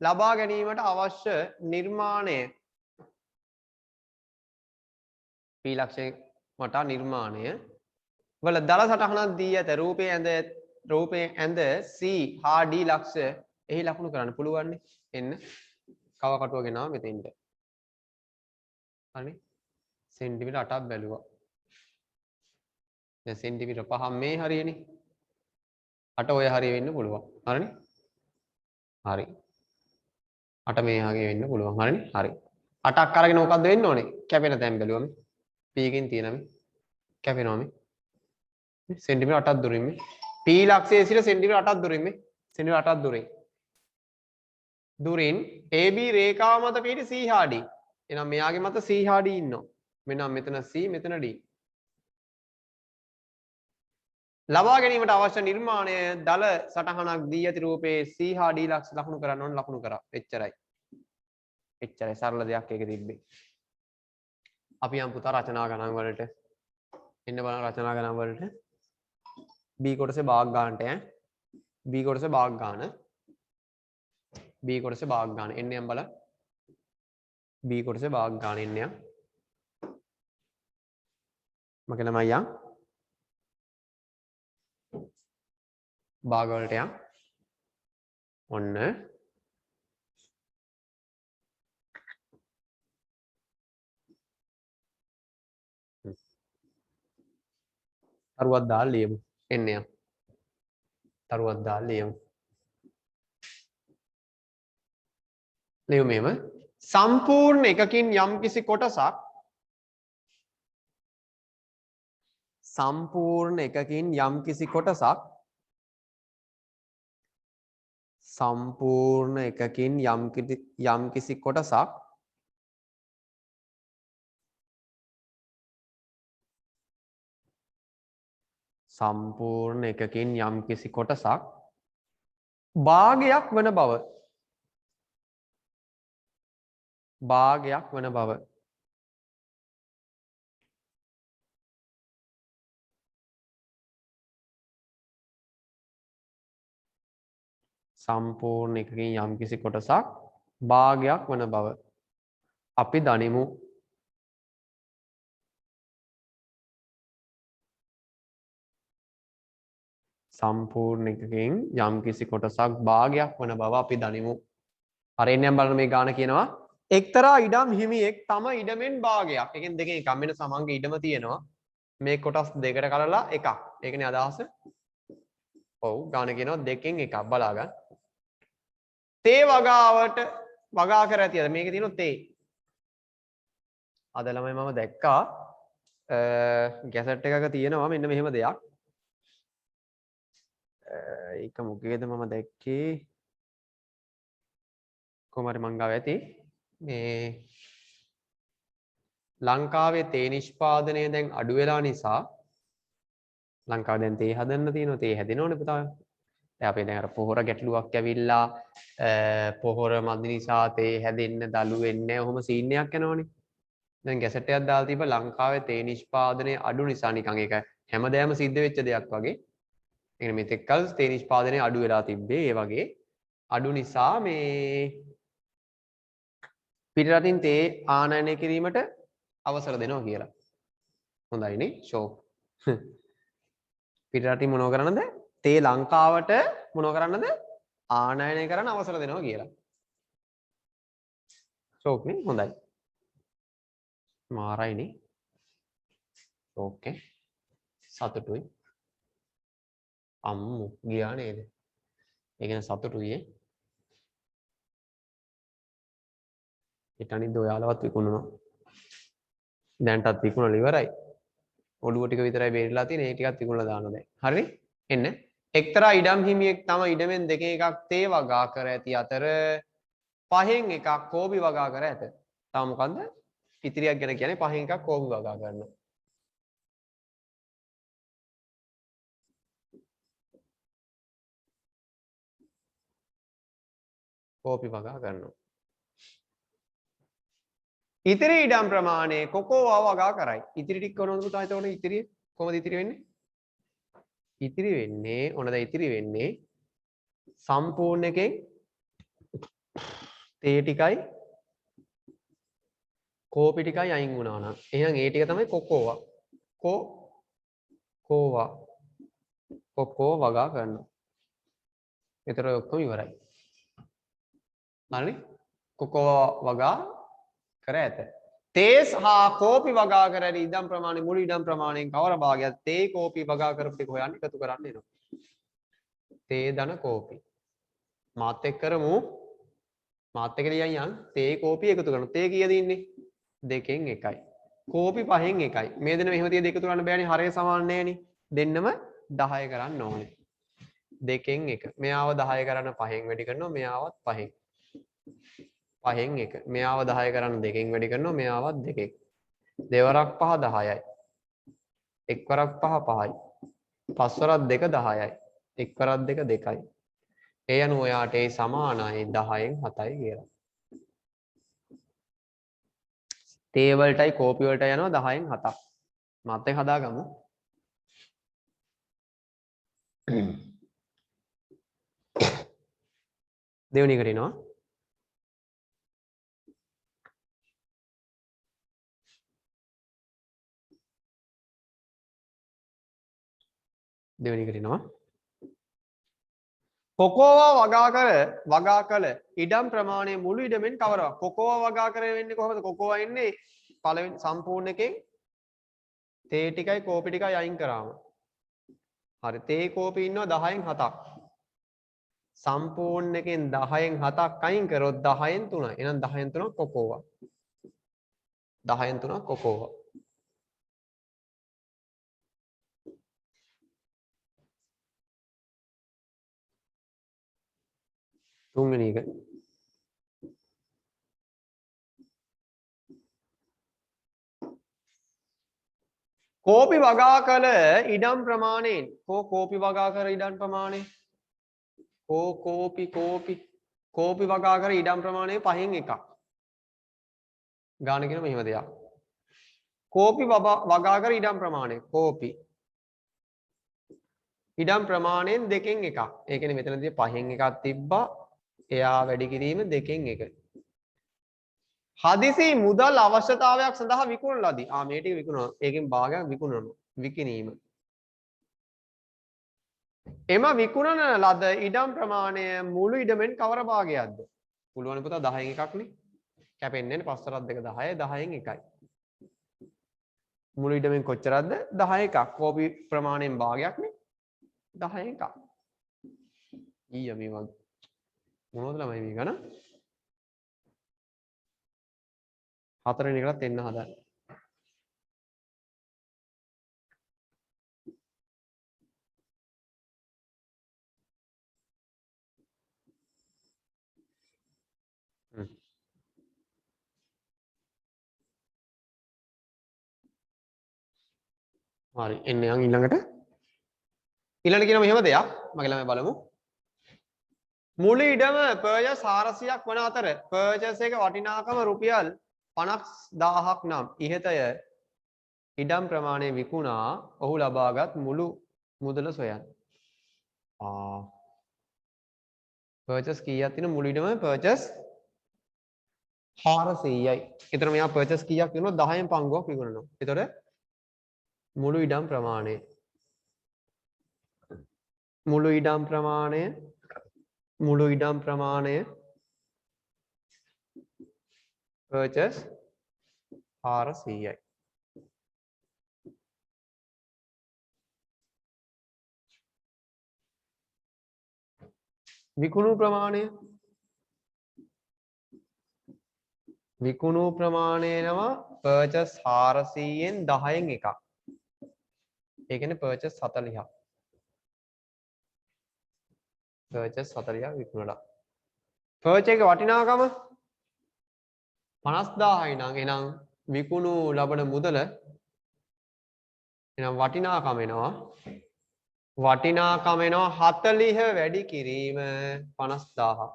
ලබා ගැනීමට අවශ්‍ය නිර්මාණය P ලක්ෂයේ මට නිර්මාණය වල දල සටහනක් දී ඇත රූපයේ ඇඳ C හා D ලක්ෂ එහි ලකුණු කරන්න පුළුවන් නේ එන්න කව කටුව ගෙනාව මෙතෙන්ට හරි සෙන්ටිමීටර් 8ක් බැලුවා දැන් සෙන්ටිමීටර් 5 මේ හරියනේ 8 ඔය හරිය වෙන්න පුළුවන් හරිනේ හරි 8 මේ හරිය වෙන්න පුළුවන් හරිනේ හරි 8ක් අරගෙන මොකද්ද වෙන්න ඕනේ කැපෙන තැන් බැලුවම P එකෙන් තියෙනවා කැපෙනවා මේ सेंटीमीटर 8ක් දුරින් මේ P ලක්ෂයේ සිට සෙන්ටිමීටර් 8ක් දුරින් මේ සෙන්ටිමීටර් 8ක් දුරින් AB රේඛාව මත පිහිටි C හා D එහෙනම් මෙයාගේ මත C හා D ඉන්නවා මෙන්න මෙතන C මෙතන D ලබා ගැනීමට අවශ්‍ය නිර්මාණය දල සටහනක් දී ඇති රූපයේ C හා D ලක්ෂ ලකුණු කරන්න ඕන ලකුණු කරා එච්චරයි සරල දෙයක් ඒක තිබ්බේ අපි යම් පුතා රචනා ගණන් වලට එන්න බලන්න රචනා ගණන් වලට B කොටසේ භාග ගන්නට B කොටසේ භාග ගන්න B කොටසේ භාග ගන්න එන්න යම් බලන්න B කොටසේ භාග ගන්න එන්න යම් මගේ ළමයි යම් භාග වලට යම් ඔන්න තරුවක් දාලා ලියමු එන්න යම් තරුවක් දාලා ලියමු ලියමු මේව සම්පූර්ණ එකකින් යම්කිසි කොටසක් සම්පූර්ණ එකකින් යම්කිසි කොටසක් සම්පූර්ණ එකකින් යම්කිසි කොටසක් සම්පූර්ණ එකකින් යම්කිසි කොටසක් භාගයක් වන බව සම්පූර්ණ එකකින් යම්කිසි කොටසක් භාගයක් වන බව අපි දනිමු සම්පූර්ණ එකකින් යම්කිසි කොටසක් භාගයක් වන බව අපි දනිමු හරි එන්නම් බලන්න මේ ගාන කියනවා එක්තරා ඉඩම් හිමියෙක් තම ඉඩමෙන් භාගයක් එකෙන් දෙකෙන් එකක් මෙන්න සමංග ඉඩම තියෙනවා මේ කොටස් දෙකට කලලා එකක් ඒකනේ අදහස ඔව් ගාන කියනවා දෙකෙන් එකක් බලා ගන්න තේ වගාවට වගා කර ඇතියද මේකේ තියෙනවා තේ අද ළමයි මම දැක්කා ගැසට් එකක තියෙනවා මෙන්න මෙහෙම දෙයක් ඒක මොකේද මම දැක්කේ කොහමද මං ගාව ඇති මේ ලංකාවේ තේ නිෂ්පාදනය දැන් අඩු වෙලා නිසා ලංකාව දැන් තේ හදන්න තියෙනවා තේ හැදෙනවනේ පුතා දැන් අපේ දැන් අර පොහොර ගැටලුවක් ඇවිල්ලා පොහොර මදි නිසා තේ හැදෙන්න දළු වෙන්නේ නැහැ ඔහොම සීන් එකක් යනවනේ දැන් ගැසට් එකක් දාලා තිබ්බ ලංකාවේ තේ නිෂ්පාදනය අඩු නිසා නිකන් ඒක හැමදේම සිද්ධ වෙච්ච දෙයක් වගේ ඒ කියන්නේ මෙතෙක් කල තේ නිෂ්පාදනය අඩු වෙලා තිබ්බේ ඒ වගේ අඩු නිසා මේ පිටරටින් තේ ආනයනය කිරීමට අවසර දෙනවා කියලා. හොඳයිනේ ෂෝ. පිටරටින් මොනව කරන්නද? තේ ලංකාවට මොනව කරන්නද? ආනයනය කරන්න අවසර දෙනවා කියලා. ෂෝක් නේ හොඳයි. මාරයිනේ. ඕකේ. සතුටුයි. අම්මු ගියා නේද? ඒ කියන්නේ සතුටුයි ඊට අනිත් ඔයාලවත් විකුණනවා. දැන්ටත් විකුණලා ඉවරයි. ඔළුව ටික විතරයි බේරිලා තියෙන්නේ. ඒ ටිකත් විකුණලා දානවා දැන්. හරිනේ? එන්න. එක්තරා ඉඩම් හිමියෙක් තම ඉඩමෙන් දෙක එකක් තේ වගා කර ඇති අතර පහෙන් එකක් කෝපි වගා කර ඇත. තව මොකද්ද? ඉතිරියක් ගැන කියන්නේ පහෙන් එකක් කෝපි වගා කරනවා. කෝපි වගා කරනවා. ඉතිරි ඉඩම් ප්‍රමාණය කොකෝවා වගා කරයි. ඉතිරි ටික කොහොමද පුතා? එතකොට ඉතිරි කොහොමද ඉතිරි වෙන්නේ? ඉතිරි වෙන්නේ ඕනද ඉතිරි වෙන්නේ සම්පූර්ණ එකෙන් තේ ටිකයි කෝපි ටිකයි අයින් වුණා නම් එහෙනම් ඒ ටික තමයි කොකෝවා. කෝවා කොකෝ වගා කරනවා. ඒතර ඔක්කොම ඉවරයි. හරිනේ? කොකෝ වගා කර ඇත. තේ හා කෝපි වගා කර ඇති ඉඩම් ප්‍රමාණය මුළු ඉඩම් ප්‍රමාණයෙන් කවර භාගයක් තේ කෝපි වගා කරපු ටික හොයන්න එකතු කරන්න එනවා. තේ ධන කෝපි. මාත් එක්ක කරමු. මාත් එක්ක ලියන් තේ කෝපි එකතු කරනවා. තේ කීයද ඉන්නේ? 2න් 1යි. කෝපි 5න් 1යි. මේ දෙන මෙහෙම තිය දෙක තුනන්න බෑනේ හරය සමාන නෑනේ. දෙන්නම 10 කරන්න ඕනේ. 2න් 1. මෙයාව 10 කරන්න 5න් වැඩි කරනවා. මෙයාවත් 5න්. 5න් 1. මෙයාව 10 කරන්න 2න් වැඩි කරනවා. මෙයාවත් 2න්. දෙවරක් 5 10යි. එක්වරක් 5 5යි. පස්වරක් 2 10යි. එක්වරක් 2 2යි. ඒ අනුව ඔයාට ඒ සමානයි 10න් 7යි කියලා. තේ වලටයි කෝපි වලටයි යනවා 10න් 7ක්. මාත් එක්ක හදාගමු. දෙවෙනි එකට එනවා. දෙවෙනි එකට එනවා. කොකෝවා වගා කළ ඉඩම් ප්‍රමාණය මුළු ඉඩමෙන් කවරක්? කොකෝවා වගා කර වෙන්නේ කොහොමද? කොකෝවා එන්නේ පළවෙනි සම්පූර්ණ එකෙන් තේ ටිකයි කෝපි ටිකයි අයින් කරාම. හරි තේ කෝපි ඉන්නවා 10න් 7ක්. සම්පූර්ණ එකෙන් 10න් 7ක් අයින් කරොත් 10න් 3යි. එහෙනම් 10න් 3ක් කොකෝවා. 10න් 3ක් කොකෝවා. තුන්වෙනි එක. කෝපි වගා කළ ඉඩම් ප්‍රමාණයෙන් කෝපි වගා කර ඉඩම් ප්‍රමාණය කෝපි වගා කර ඉඩම් ප්‍රමාණය 5න් 1ක්. ගාන කියන මෙහෙම දෙයක්. කෝපි වගා කර ඉඩම් ප්‍රමාණය කෝපි ඉඩම් ප්‍රමාණයෙන් 2න් 1ක්. ඒ කියන්නේ මෙතනදී 5න් 1ක් තිබ්බා. එයා වැඩි කිරීම 2න් 1. හදිසි මුදල් අවශ්‍යතාවයක් සඳහා විකුණන ලදී. මේ ටික විකුණනවා. ඒකෙන් භාගයක් විකුණනවා. විකිණීම. එම විකුණන ලද ඉඩම් ප්‍රමාණය මුළු ඉඩමෙන් කවර භාගයක්ද? පුළුවන් පුතා 10න් 1ක්නේ. කැපෙන්නේ නැහැ. 5 2 10 10න් 1යි. මුළු ඉඩමෙන් කොච්චරක්ද? 10 1ක්. කෝපි ප්‍රමාණයෙන් භාගයක්නේ. 10න් 1ක්. ඊය මේ වගේ මොනවද ළමයි මේ ගණන්? හතරවෙනි එකටත් එන්න හදන්න. හරි එන්න යන් ඊළඟට. ඊළඟට කියන මෙහෙම දෙයක් මගේ ළමයි බලමු. මුළු ඉඩම පර්චස් 400ක් වන අතර පර්චස් එක වටිනාකම රුපියල් 50000ක් නම් ඉහතය ඉඩම් ප්‍රමාණය විකුණා ඔහු ලබාගත් මුළු මුදල සොයන්න. පර්චස් කීයක් තියෙන මුළු ඉඩම පර්චස් 400යි. ඒතර මෙයා පර්චස් කීයක් වෙනවද 10න් පංගුවක් විකුණනවා. ඒතර මුළු ඉඩම් ප්‍රමාණය purchase 400යි. විකුණු ප්‍රමාණය නවා purchase 400න් 10න් එකක්. ඒ කියන්නේ purchase 40ක්. purchase 40ක් විකුණලා පර්ච් එකේ වටිනාකම 50000යි නම් එහෙනම් විකුණු ලබන මුදල එහෙනම් වටිනාකම එනවා 40 වැඩි කිරීම 50000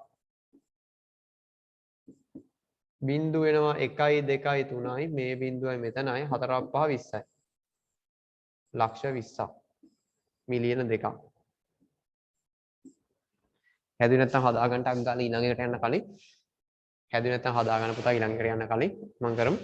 බිංදුව වෙනවා 1 2 3යි මේ බිංදුවයි මෙතනයි 4 5 20යි ලක්ෂ 20ක් මිලියන 2ක් හැදුවේ නැත්නම් හදාගන්න ටක් ගාලා ඊළඟ එකට යන්න කලින් හැදුවේ නැත්නම් හදාගන්න පුතා ඊළඟ එකට යන්න කලින් මම කරමු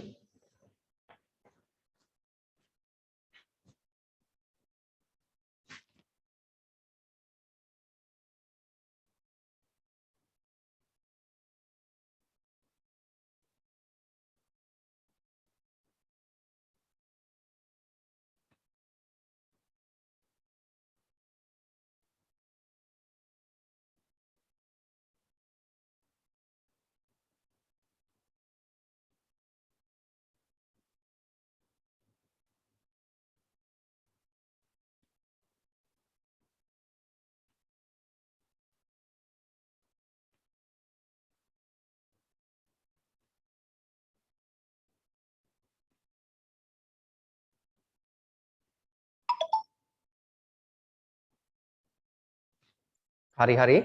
හරි හරි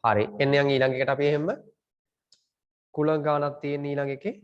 හරි එන්න යන් ඊළඟ එකට අපි එහෙම කුල ගානක් තියෙන ඊළඟ එකේ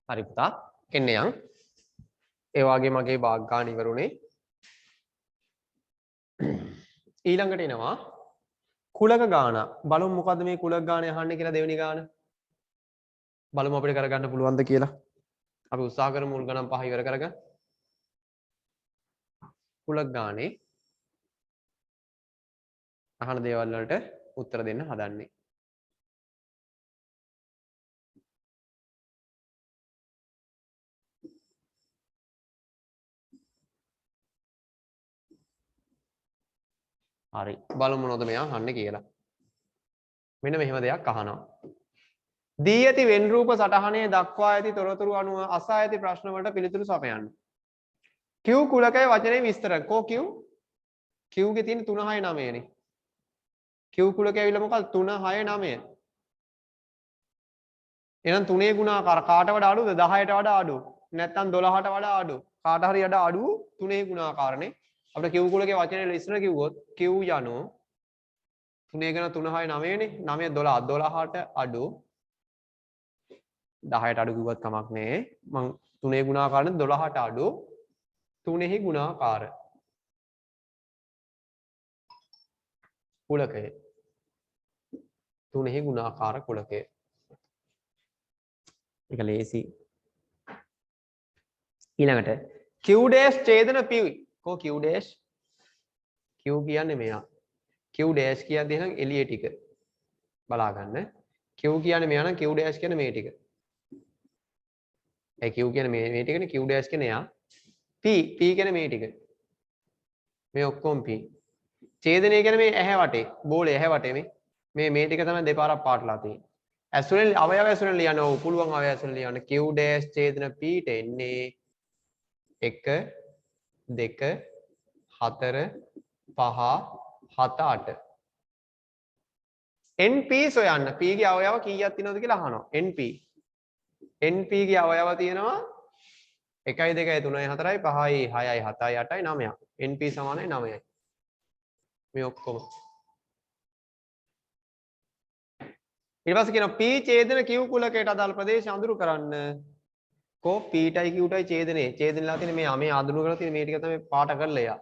හරි පුතා එන්න යන් ඒ වගේ මගේ භාග ගන්න ඉවරුනේ ඊළඟට එනවා කුලක ගාන බලමු මොකද්ද මේ කුලක ගාන අහන්නේ කියලා දෙවෙනි ගාන බලමු අපිට කරගන්න පුළුවන්ද කියලා අපි උත්සාහ කරමු මුල් ගණන් 5 ඉවර කරගන්න කුලක ගානේ අහන දේවල් වලට උත්තර දෙන්න හදන්නේ හරි. බලමු මොනවද මෙයා අහන්නේ කියලා. මෙන්න මෙහෙම දෙයක් අහනවා. දී ඇති වෙන් රූප සටහනේ දක්වා ඇති තොරතුරු අනුව අසා ඇති ප්‍රශ්න වලට පිළිතුරු සපයන්න. Q කුලකයේ වචනේ විස්තර. කෝ Q? Q ගේ තියෙන 3 6 9 නේ. Q කුලකයේ ඇවිල්ලා මොකක්ද 3 6 9. එහෙනම් 3 ගුණාකාර කාට වඩා අඩුද 10ට වඩා අඩු. නැත්නම් 12ට වඩා අඩු. කාට හරි වඩා අඩු 3 ගුණාකාරනේ. අපිට Q කුලකයේ වචනේ ඉස්සර කිව්වොත් Q යනු 3 ගුණ 3 6 9 නේ. 9 12 12ට අඩු 10ට අඩු කිව්වත් කමක් නෑ. මං 3 ගුණාකාරනේ 12ට අඩු 3 ගුණාකාර කුලකය. 3 ගුණාකාර කුලකය. ඒක ලේසි. ඊළඟට Q dash ඡේදන P. කො Q dash? Q කියන්නේ මෙයා. Q dash කියද්දී එහෙනම් එළියේ ටික බලා ගන්න. Q කියන්නේ මෙයා නම් Q dash කියන්නේ මේ ටික. ඒ Q කියන්නේ මේ ටිකනේ Q dash කියන්නේ එයා. P කියන්නේ මේ ටික. මේ ඔක්කොම P. ඡේදනය කියන්නේ මේ ඇහැ වටේ. බෝලේ ඇහැ වටේ මේ ටික තමයි දෙපාරක් පාටලා තියෙන්නේ. ඇසුරෙන් අවයව ඇසුරෙන් ලියන්න ඕ පුළුවන් අවයව ඇසුරෙන් ලියන්න. Q dash ඡේදන P ට එන්නේ 1 2 4 5 7 8. NP සොයන්න. P ගේ අවයව කීයක් තියෙනවද කියලා අහනවා. NP. NP ගේ අවයව තියෙනවා 1 2 3 4 5 6 7 8 9. NP සමානයි 9යි. මේ ඔක්කොම. ඊට පස්සේ කියනවා P ඡේදන Q කුලකයට අදාළ ප්‍රදේශ අඳුරු කරන්න. කෝ P ටයි Q ටයි ඡේදනේ. ඡේදනලා තියෙන මේ අඳුරු කරලා තියෙන මේ ටික තමයි පාට කරලා එයා.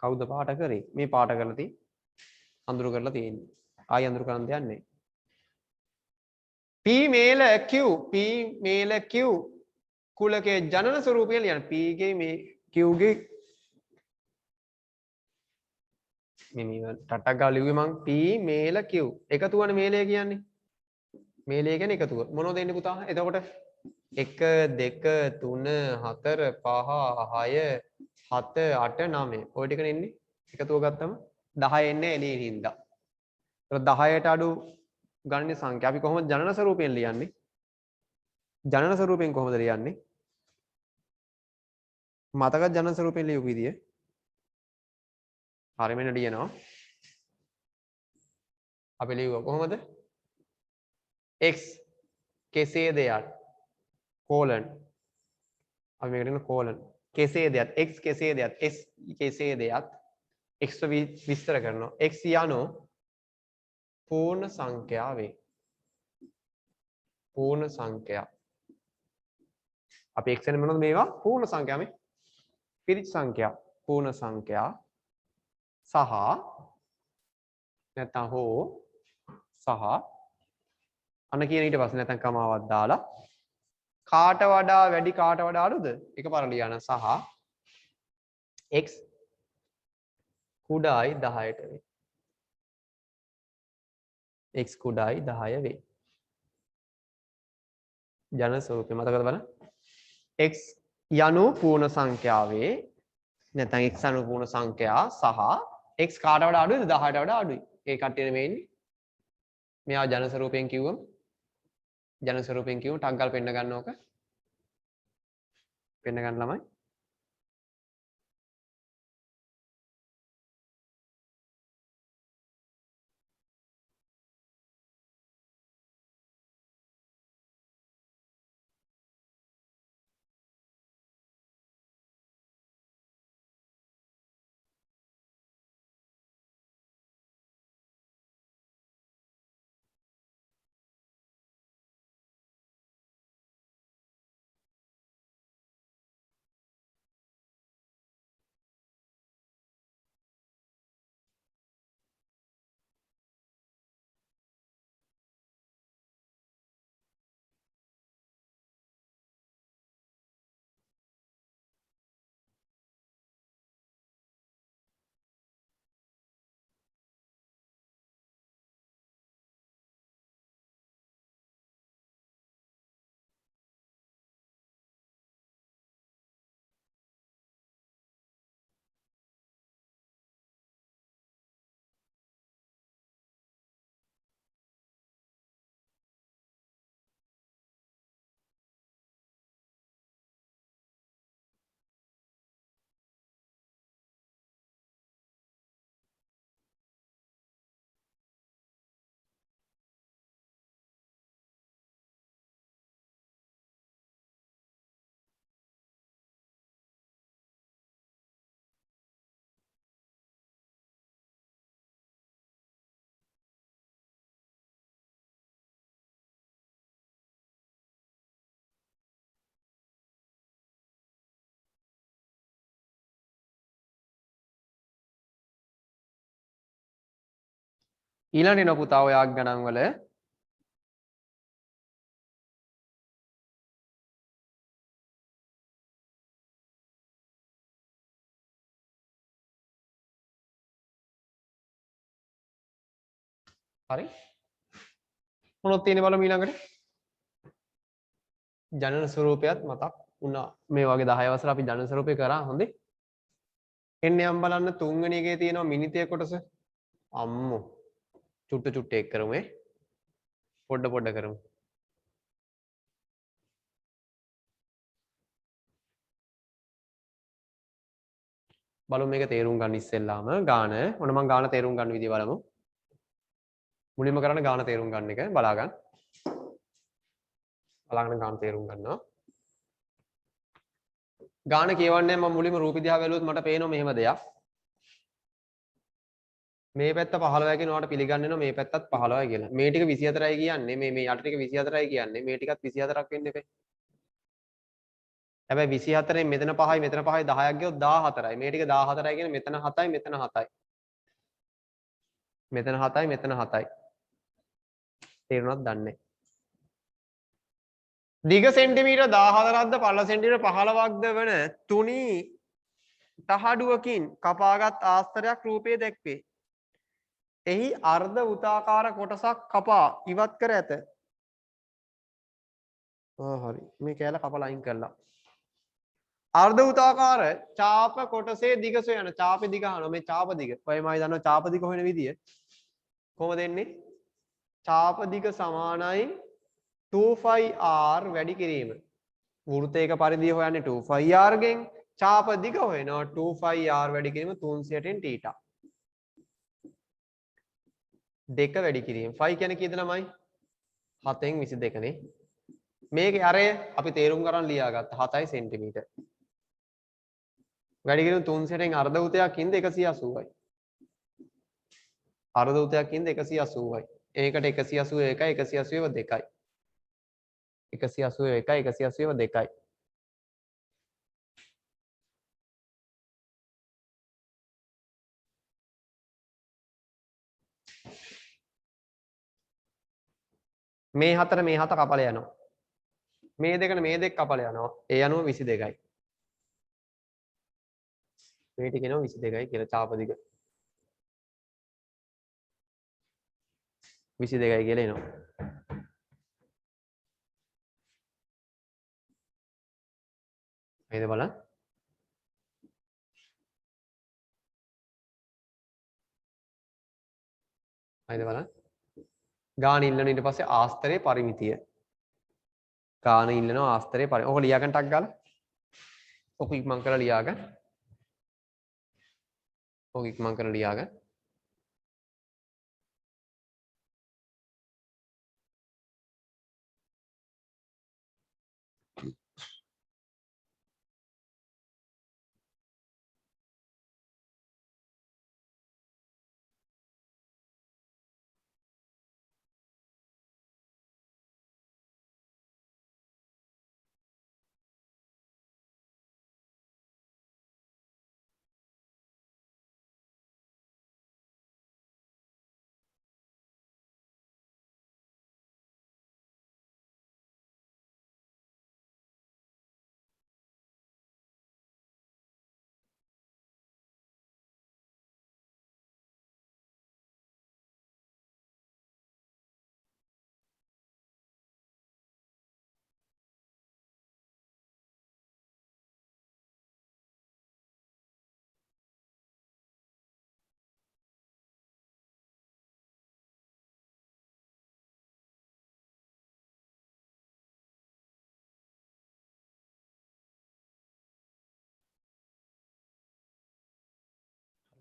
කවුද පාට කරේ? මේ පාට කරලා තියෙන්නේ. අඳුරු කරලා තියෙන්නේ. ආයි අඳුරු කරන්න දෙයක් නැහැ. P මේල Q P මේල Q කුලකයේ ජනන ස්වරූපය ලියන්න. P ගේ මේ Q ගේ මේ ටටක් ගාලා ලිව්වේ මං P මේල Q. එකතුවනේ මේලය කියන්නේ. මේලය කියන්නේ එකතුව. මොනවද එන්නේ පුතා? එතකොට 1 2 3 4 5 6 7 8 9. ඔය ටිකනේ එන්නේ. එකතුව ගත්තම 10 එන්නේ එළියේ හින්දා. ඒක 10ට අඩු ගණන සංඛ්‍යා. අපි කොහොමද ජනන ස්වරූපයෙන් ලියන්නේ? ජනන ස්වරූපයෙන් කොහොමද ලියන්නේ? මතක ජනන ස්වරූපයෙන් ලියපු විදිය. හරි මෙන්න ලියනවා. අපි ලියුවා කොහොමද? x කෙසේද යත් කෝලන්. අපි මේකට කියන කෝලන්. කෙසේද යත් x කෙසේද යත් s කෙසේද යත් x විස්තර කරනවා. x යනු පූර්ණ සංඛ්‍යා වේ. පූර්ණ සංඛ්‍යා. අපි x කියන්නේ මොනවද මේවා? පූර්ණ සංඛ්‍යා මේ. පිරිච්ච සංඛ්‍යා. පූර්ණ සංඛ්‍යා සහ නැත්නම් හෝ සහ අන්න කියන ඊට පස්සේ නැත්නම් කමාවක් දාලා කාට වඩා වැඩි කාට වඩා අඩුද? එකපාර ලියන සහ x කුඩායි 10ට වේ. x කුඩායි 10 වේ. ජන ස්වරූපය මතකද බලන්න? x යනු පූර්ණ සංඛ්‍යාවේ නැත්නම් x යනු පූර්ණ සංඛ්‍යා සහ x කාට වඩා අඩුයිද? 10ට වඩා අඩුයි. ඒ කට්ටිය නෙමෙයිනේ. මෙයා ජන ස්වරූපයෙන් කිව්වම ජන ස්වරූපයෙන් කිව්වම ටක් ගාලා පෙන්න ගන්න ඕක. පෙන්න ගන්න ළමයි. ඊළඟට එන පුතා ඔය ගණන් වල හරි මොනවද තියෙන්නේ බලමු ඊළඟට ජනන ස්වරූපයත් මතක් වුණා මේ වගේ 10 වසර අපි ජනන ස්වරූපේ කරා හොඳේ එන්නේ යම් බලන්න තුන්වෙනි එකේ තියෙනවා මිනිතය කොටස අම්මෝ චුට්ට එක් කරමු පොඩ කරමු බලමු මේක තේරුම් ගන්න ඉස්සෙල්ලාම ගාන ඔන්න මම ගාන තේරුම් ගන්න විදිය බලමු මුලින්ම කරන්න ගාන තේරුම් ගන්න එක බලාගන්න ගාන තේරුම් ගන්නවා ගාන කියවන්නේ මම මුලින්ම රූප දිහා බැලුවොත් මට පේනවා මෙහෙම දෙයක් මේ පැත්ත 15 කියනවාට පිළිගන්නනවා මේ පැත්තත් 15යි කියලා මේ ටික 24යි කියන්නේ මේ යට ටික 24යි කියන්නේ මේ ටිකත් 24ක් වෙන්න එපේ හැබැයි 24න් මෙතන 5යි මෙතන 5යි 10ක් ගියොත් 14යි මේ ටික 14යි කියන්නේ මෙතන 7යි මෙතන 7යි මෙතන 7යි මෙතන 7යි තේරුණාද දන්නේ දිග සෙන්ටිමීටර් 14ක්ද පළල සෙන්ටිමීටර් 15ක්ද වන තුනී තහඩුවකින් කපාගත් ආස්තරයක් රූපයේ දැක්වේ. එහි අර්ධ වෘත්තාකාර කොටසක් කපා ඉවත් කර ඇත. හරි මේ කෑල්ල කපලා අයින් කළා. අර්ධ වෘත්තාකාර චාප කොටසේ දිග සොයන චාපේ දිග අහනවා මේ චාප දිග. ඔය මම දන්නවා චාප දිග හොයන විදිය. කොහොමද එන්නේ? චාප දිග සමානයි 2πr වැඩි කිරීම. වෘත්තයක පරිධිය හොයන්නේ 2πr ගෙන් චාප දිග හොයනවා 2πr වැඩි කිරීම 360න් θ. දෙක වැඩි කිරීම 5 කියන්නේ කීයද ළමයි? 7න් 22 නේ. මේකේ අරය අපි තේරුම් ගන්න ලියාගත්ත 7යි සෙන්ටිමීටර්. වැඩි කිරීම 360න් අර්ධ වෘත්තයක් ඉඳ 180යි. අර්ධ වෘත්තයක් ඉඳ 180යි. ඒකට 181යි 180 2යි. 181යි 180 2යි. මේ හතර මේ හත කපලා යනවා. මේ දෙකන මේ දෙක කපලා යනවා. ඒ අනුව 22යි. මේ ටික එනවා 22යි කියලා චාප දිග. 22යි කියලා එනවා. නේද බලන්න. හරිද බලන්න. ගාන ඉල්ලන ඊට පස්සේ ආස්තරයේ පරිමිතිය. ගාන ඉල්ලනවා ආස්තරයේ පරිමිතිය. ඔක ලියා ගන්න ටක් ගාලා. ඔක ඉක්මන් කරලා ලියා ගන්න. ඔක ඉක්මන් කරලා ලියා ගන්න.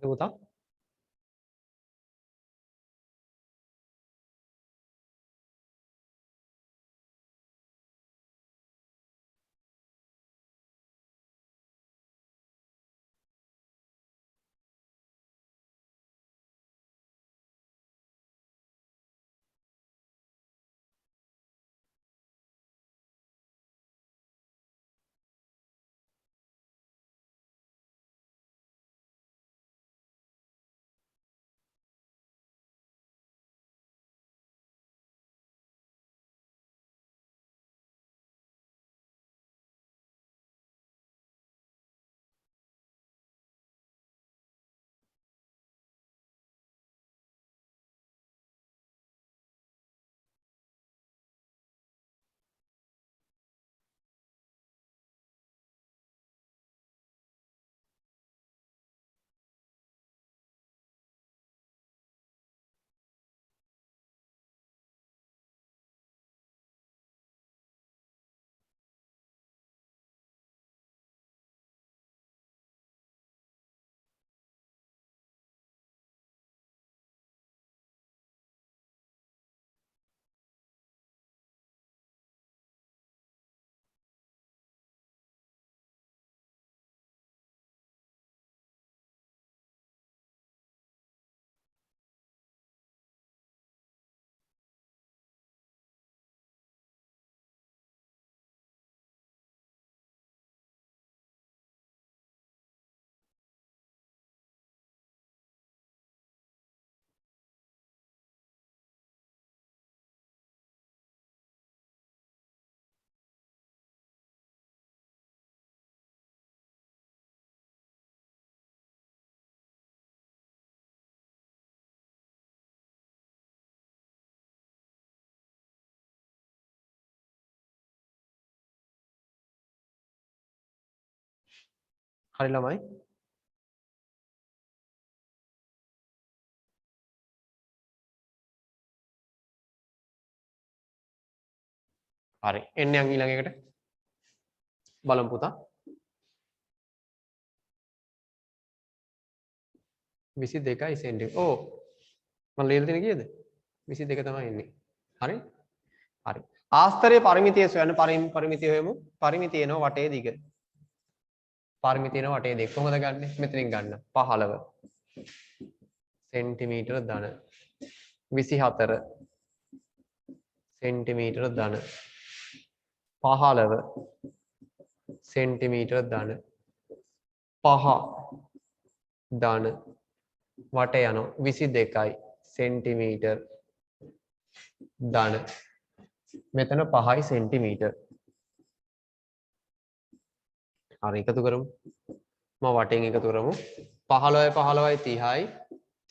හරිද පුතා? හරි ළමයි. හරි. එන්න යන් ඊළඟ එකට. බලමු පුතා. 22යි සෙන්ටි. ඕ. මම ලියලා තියෙන කීයද? 22 තමයි එන්නේ. හරි? හරි. ආස්තරයේ පරිමිතිය සොයන්න පරිමිතිය හොයමු. පරිමිතිය එනවා වටේ දිග. පරිමිතිය එනවා වටේ දිග. කොහොමද ගන්නෙ? මෙතනින් ගන්න. 15 සෙන්ටිමීටර ධන 24 සෙන්ටිමීටර ධන 15 සෙන්ටිමීටර ධන 5 ධන වට යනවා 22යි සෙන්ටිමීටර් ධන මෙතන 5යි සෙන්ටිමීටර්. හරි එකතු කරමු. මම වටෙන් එකතු කරමු. 15යි 15යි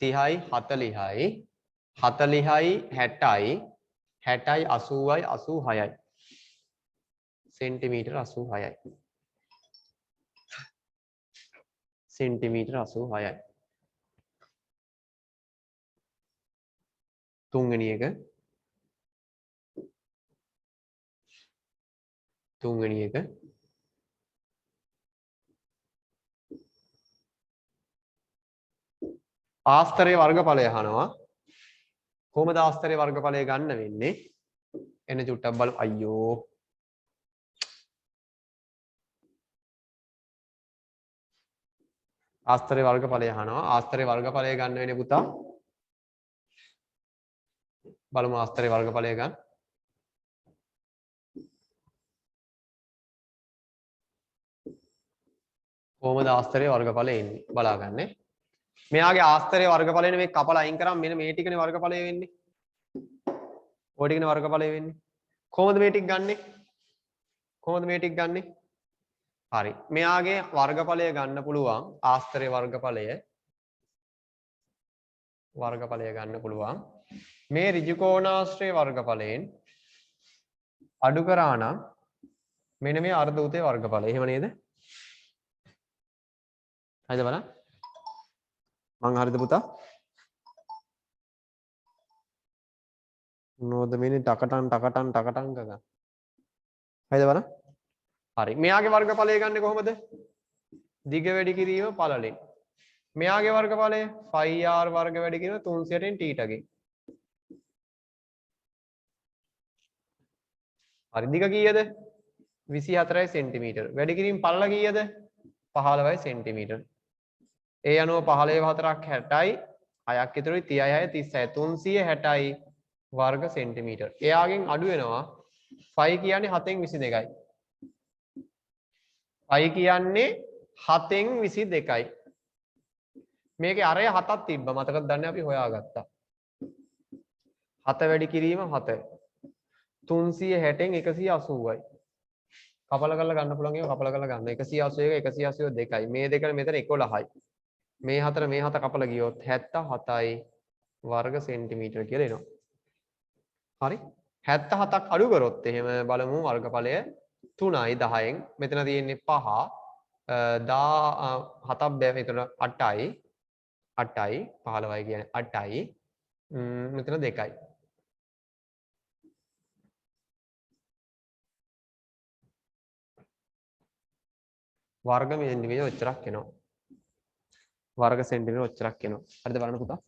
30යි 30යි 40යි 40යි 60යි 60යි 80යි 86යි සෙන්ටිමීටර් 86යි සෙන්ටිමීටර් 86යි. තුන්වෙනි එක ආස්තරයේ වර්ගඵලය අහනවා. කොහොමද ආස්තරයේ වර්ගඵලය ගන්න වෙන්නේ? එන්න චුට්ටක් බලමු. අයියෝ. ආස්තරයේ වර්ගඵලය අහනවා. ආස්තරයේ වර්ගඵලය ගන්න වෙන්නේ පුතා. බලමු ආස්තරයේ වර්ගඵලය ගන්න. කොහොමද ආස්තරයේ වර්ගඵලය එන්නේ? බලාගන්න. මෙයාගේ ආස්තරයේ වර්ගඵලයනේ මේ කපලා අයින් කරාම මෙන්න මේ ටිකනේ වර්ගඵලය වෙන්නේ. ඔය ටිකනේ වර්ගඵලය වෙන්නේ. කොහොමද මේ ටික ගන්නෙ? හරි. මෙයාගේ වර්ගඵලය ගන්න පුළුවන් ආස්තරයේ වර්ගඵලය ගන්න පුළුවන්. මේ ඍජු කෝණාශ්‍රයේ වර්ගඵලයෙන් අඩු කරා නම් මෙන්න මේ අර්ධ උතේ වර්ගඵලය. එහෙම නේද? හරිද බලන්න. මං හරිද පුතා? මොනවද මේනේ ටකටන් ගගා. හරිද බලන්න? හරි. මෙයාගේ වර්ගඵලය ගන්නෙ කොහොමද? දිග වැඩි කිරීම පළලෙන්. මෙයාගේ වර්ගඵලය 5r වර්ග වැඩි කිරීම 300න් θ ගෙන්. හරි. දිග කීයද? 24යි සෙන්ටිමීටර්. වැඩි කිරීම පළල කීයද? 15යි සෙන්ටිමීටර්. ඒ අනුව 15 4ක් 60යි 6ක් ඉතුරුයි 36යි 36යි 360යි වර්ග සෙන්ටිමීටර්. එයාගෙන් අඩු වෙනවා 5 කියන්නේ 7න් 22යි. 5 කියන්නේ 7න් 22යි. මේකේ අරය 7ක් තිබ්බා. මතකද දන්නේ අපි හොයාගත්තා. 7 වැඩි කිරීම 7. 360න් 180යි. කපල කරලා ගන්න පුළුවන් ඒවා කපල කරලා ගන්න. 181 182යි. මේ දෙක මෙතන 11යි. මේ හතර මේ හත කපලා ගියොත් 77යි වර්ග සෙන්ටිමීටර කියලා එනවා. හරි? 77ක් අඩු කරොත් එහෙම බලමු වර්ගඵලය 3යි 10න්. මෙතන තියෙන්නේ 5 7ක් බෑ මෙතන 8යි 15යි කියන්නේ 8යි මෙතන 2යි. වර්ග සෙන්ටිමීටර ඔච්චරක් එනවා. වර්ග සෙන්ටිමීටර ඔච්චරක් එනවා. හරිද බලන්න පුතා?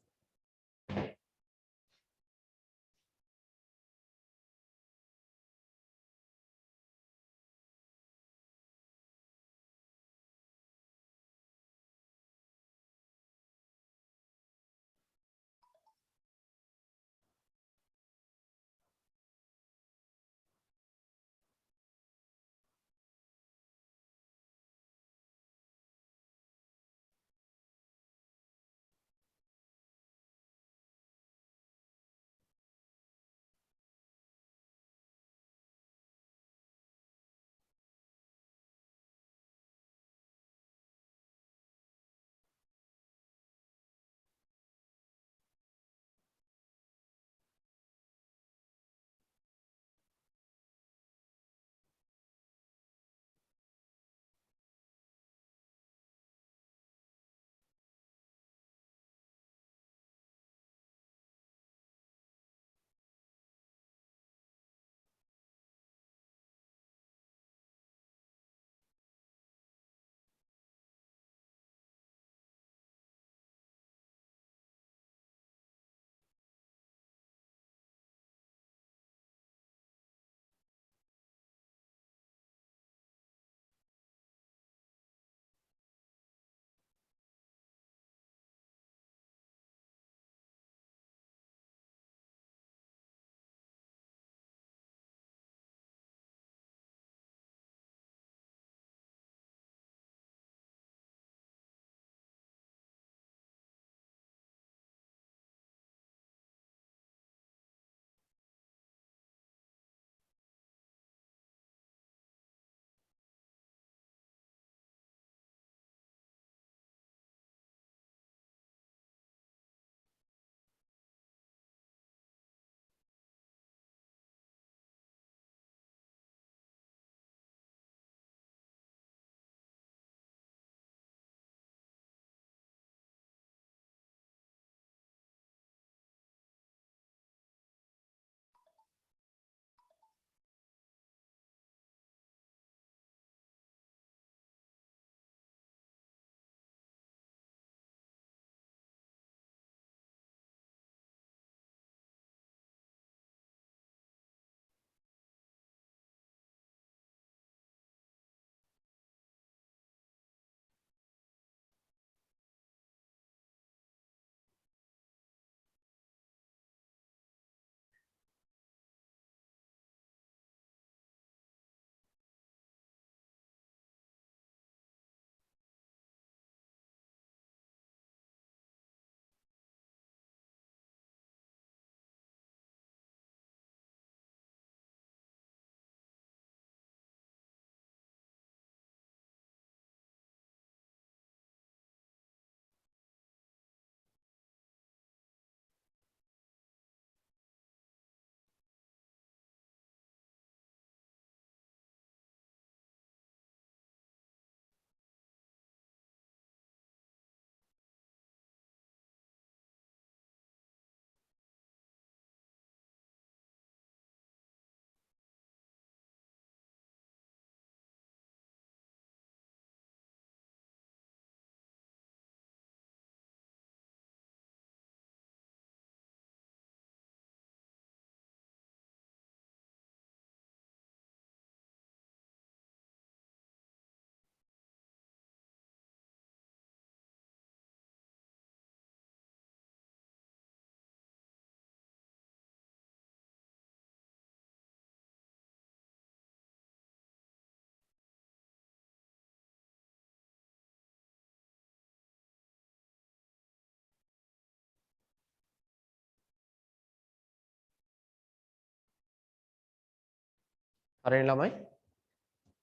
හරිනේ ළමයි?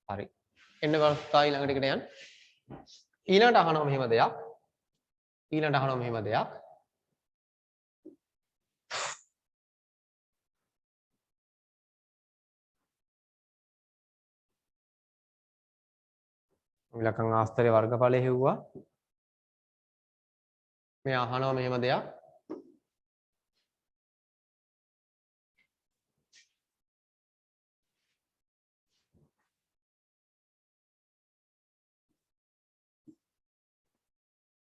හරි. එන්න කතා ඊළඟට එකට යන්න. ඊළඟට අහනවා මෙහෙම දෙයක්. ඊළඟට අහනවා මෙහෙම දෙයක්. ඉලක්කම් ආස්තරේ වර්ගඵලය හෙව්වා. මේ අහනවා මෙහෙම දෙයක්.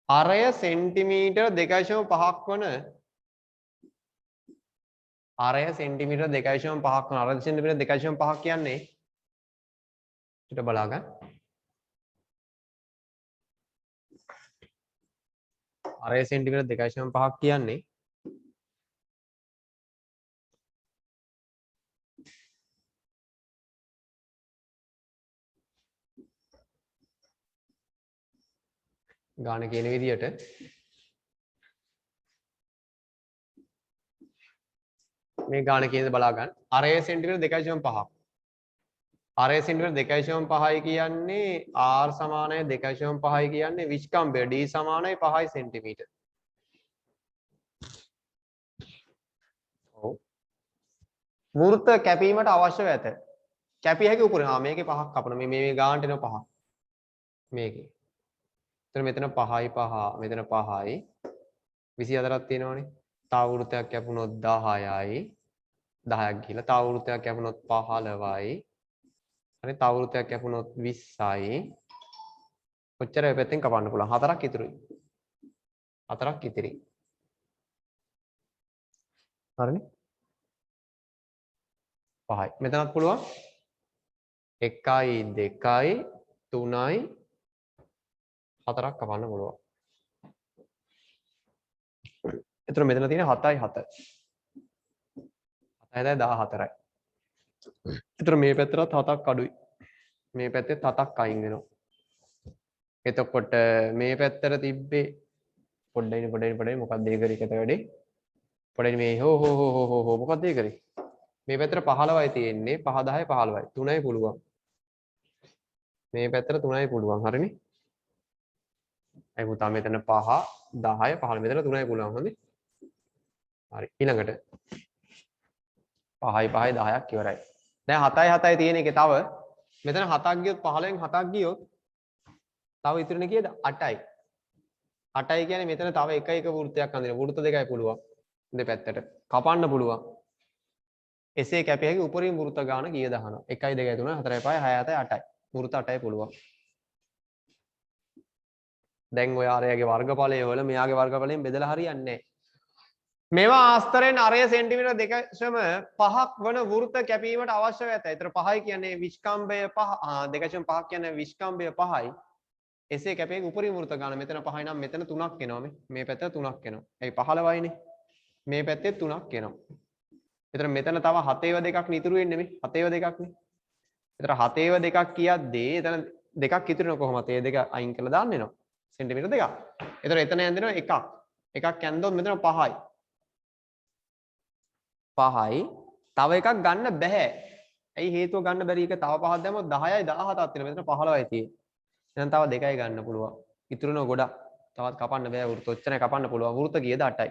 අරය සෙන්ටිමීටර් 2.5ක් වන අරය සෙන්ටිමීටර් 2.5ක් වන අරය සෙන්ටිමීටර් 2.5ක් කියන්නේ ඊට බලා ගන්න. අරය සෙන්ටිමීටර් 2.5ක් කියන්නේ ගාන කියන විදියට මේ ගාන කියන බලා ගන්න. අරය සෙන්ටිමීටර් 2.5ක්. අරය සෙන්ටිමීටර් 2.5යි කියන්නේ r සමානයි 2.5යි කියන්නේ විස්කම්භය d සමානයි 5යි සෙන්ටිමීටර්. ඔව්. වෘත්ත කැපීමට අවශ්‍යව ඇත. කැපිය හැකි උපරිම. මේකේ 5ක් කපන. මේ ගානට එන 5ක්. මේකේ. එතන මෙතන 5යි 5 මෙතන 5යි 24ක් තියෙනවනේ. තව වෘත්තයක් කැපුණොත් 10යි 10ක් ගිහලා තව වෘත්තයක් කැපුණොත් 15යි. හරි තව වෘත්තයක් කැපුණොත් 20යි. කොච්චර ඔය පැත්තෙන් කපන්න පුළුවන්? 4ක් ඉතුරුයි. 4ක් ඉතිරි. හරිනේ? 5යි. මෙතනත් පුළුවන් 1යි 2යි 3යි 4ක් කපන්න පුළුවන්. එතකොට මෙතන තියෙන 7යි 7. 7යි 14යි. එතකොට මේ පැත්තටත් 7ක් අඩුයි. මේ පැත්තේ 7ක් අයින් වෙනවා. එතකොට මේ පැත්තට තිබ්බේ පොඩ්ඩයි මොකක්ද ඒ කරේ කත වැඩේ? පොඩ්ඩයි මේ හෝ මොකක්ද ඒ කරේ? මේ පැත්තට 15යි තියෙන්නේ 5 10 15යි 3යි පුළුවන්. මේ පැත්තට 3යි පුළුවන්. හරිනේ? අය පුතා මෙතන 5 10 15 මෙතන 3යි පුළුවන්. හොඳේ. හරි ඊළඟට 5යි 5යි 10ක් ඉවරයි. දැන් 7යි 7යි තියෙන එකේ තව මෙතන 7ක් ගියොත් 15න් 7ක් ගියොත් තව ඉතුරුනේ කීයද 8යි. 8යි කියන්නේ මෙතන තව එක වෘත්තයක් අඳින. වෘත්ත දෙකයි පුළුවන්. දෙපැත්තට කපන්න පුළුවන්. එසේ කැපිය හැකි උපරිම වෘත්ත ගාන කීයද අහනවා. 1යි 2යි 3යි 4යි 5යි 6යි 7යි 8යි. වෘත්ත 8යි පුළුවන්. දැන් ඔය ආරයගේ වර්ගඵලය වල මෙයාගේ වර්ගඵලයෙන් බෙදලා හරියන්නේ නැහැ. මේවා ආස්තරෙන් අරය සෙන්ටිමීටර් 2.5ක් වන වෘත්ත කැපීමට අවශ්‍ය වෙත. ඒතර 5යි කියන්නේ විස්කම්භය 5 2.5ක් කියන්නේ විස්කම්භය 5යි. එසේ කැපේ උපරිම වෘත්ත ගාන මෙතන 5යි නම් මෙතන 3ක් එනවා මේ පැත්ත 3ක් එනවා. ඒ 15යිනේ. මේ පැත්තේ 3ක් එනවා. ඒතර මෙතන තව 7ව දෙකක් නිතුරු වෙන්නේ මේ 7ව දෙකක් නේ. ඒතර 7ව දෙකක් කියද්දී එතන දෙකක් ඉතුරු වෙනවා කොහොමද? ඒ දෙක අයින් කරලා දාන්න වෙනවා. සෙන්ටිමීටර් දෙකක්. ඒතර එතන ඇඳෙනවා එකක්. එකක් ඇඳොත් මෙතන 5යි. 5යි තව එකක් ගන්න බෑ. ඇයි හේතුව ගන්න බැරි එක තව 5ක් දැම්මොත් 10යි 17ක් තියෙනවා. මෙතන 15යි තියෙන්නේ. එහෙනම් තව දෙකයි ගන්න පුළුවන්. ඉතුරුන ගොඩක්. තවත් කපන්න බෑ වෘත්ත. ඔච්චරයි කපන්න පුළුවන්. වෘත්ත කීයද 8යි.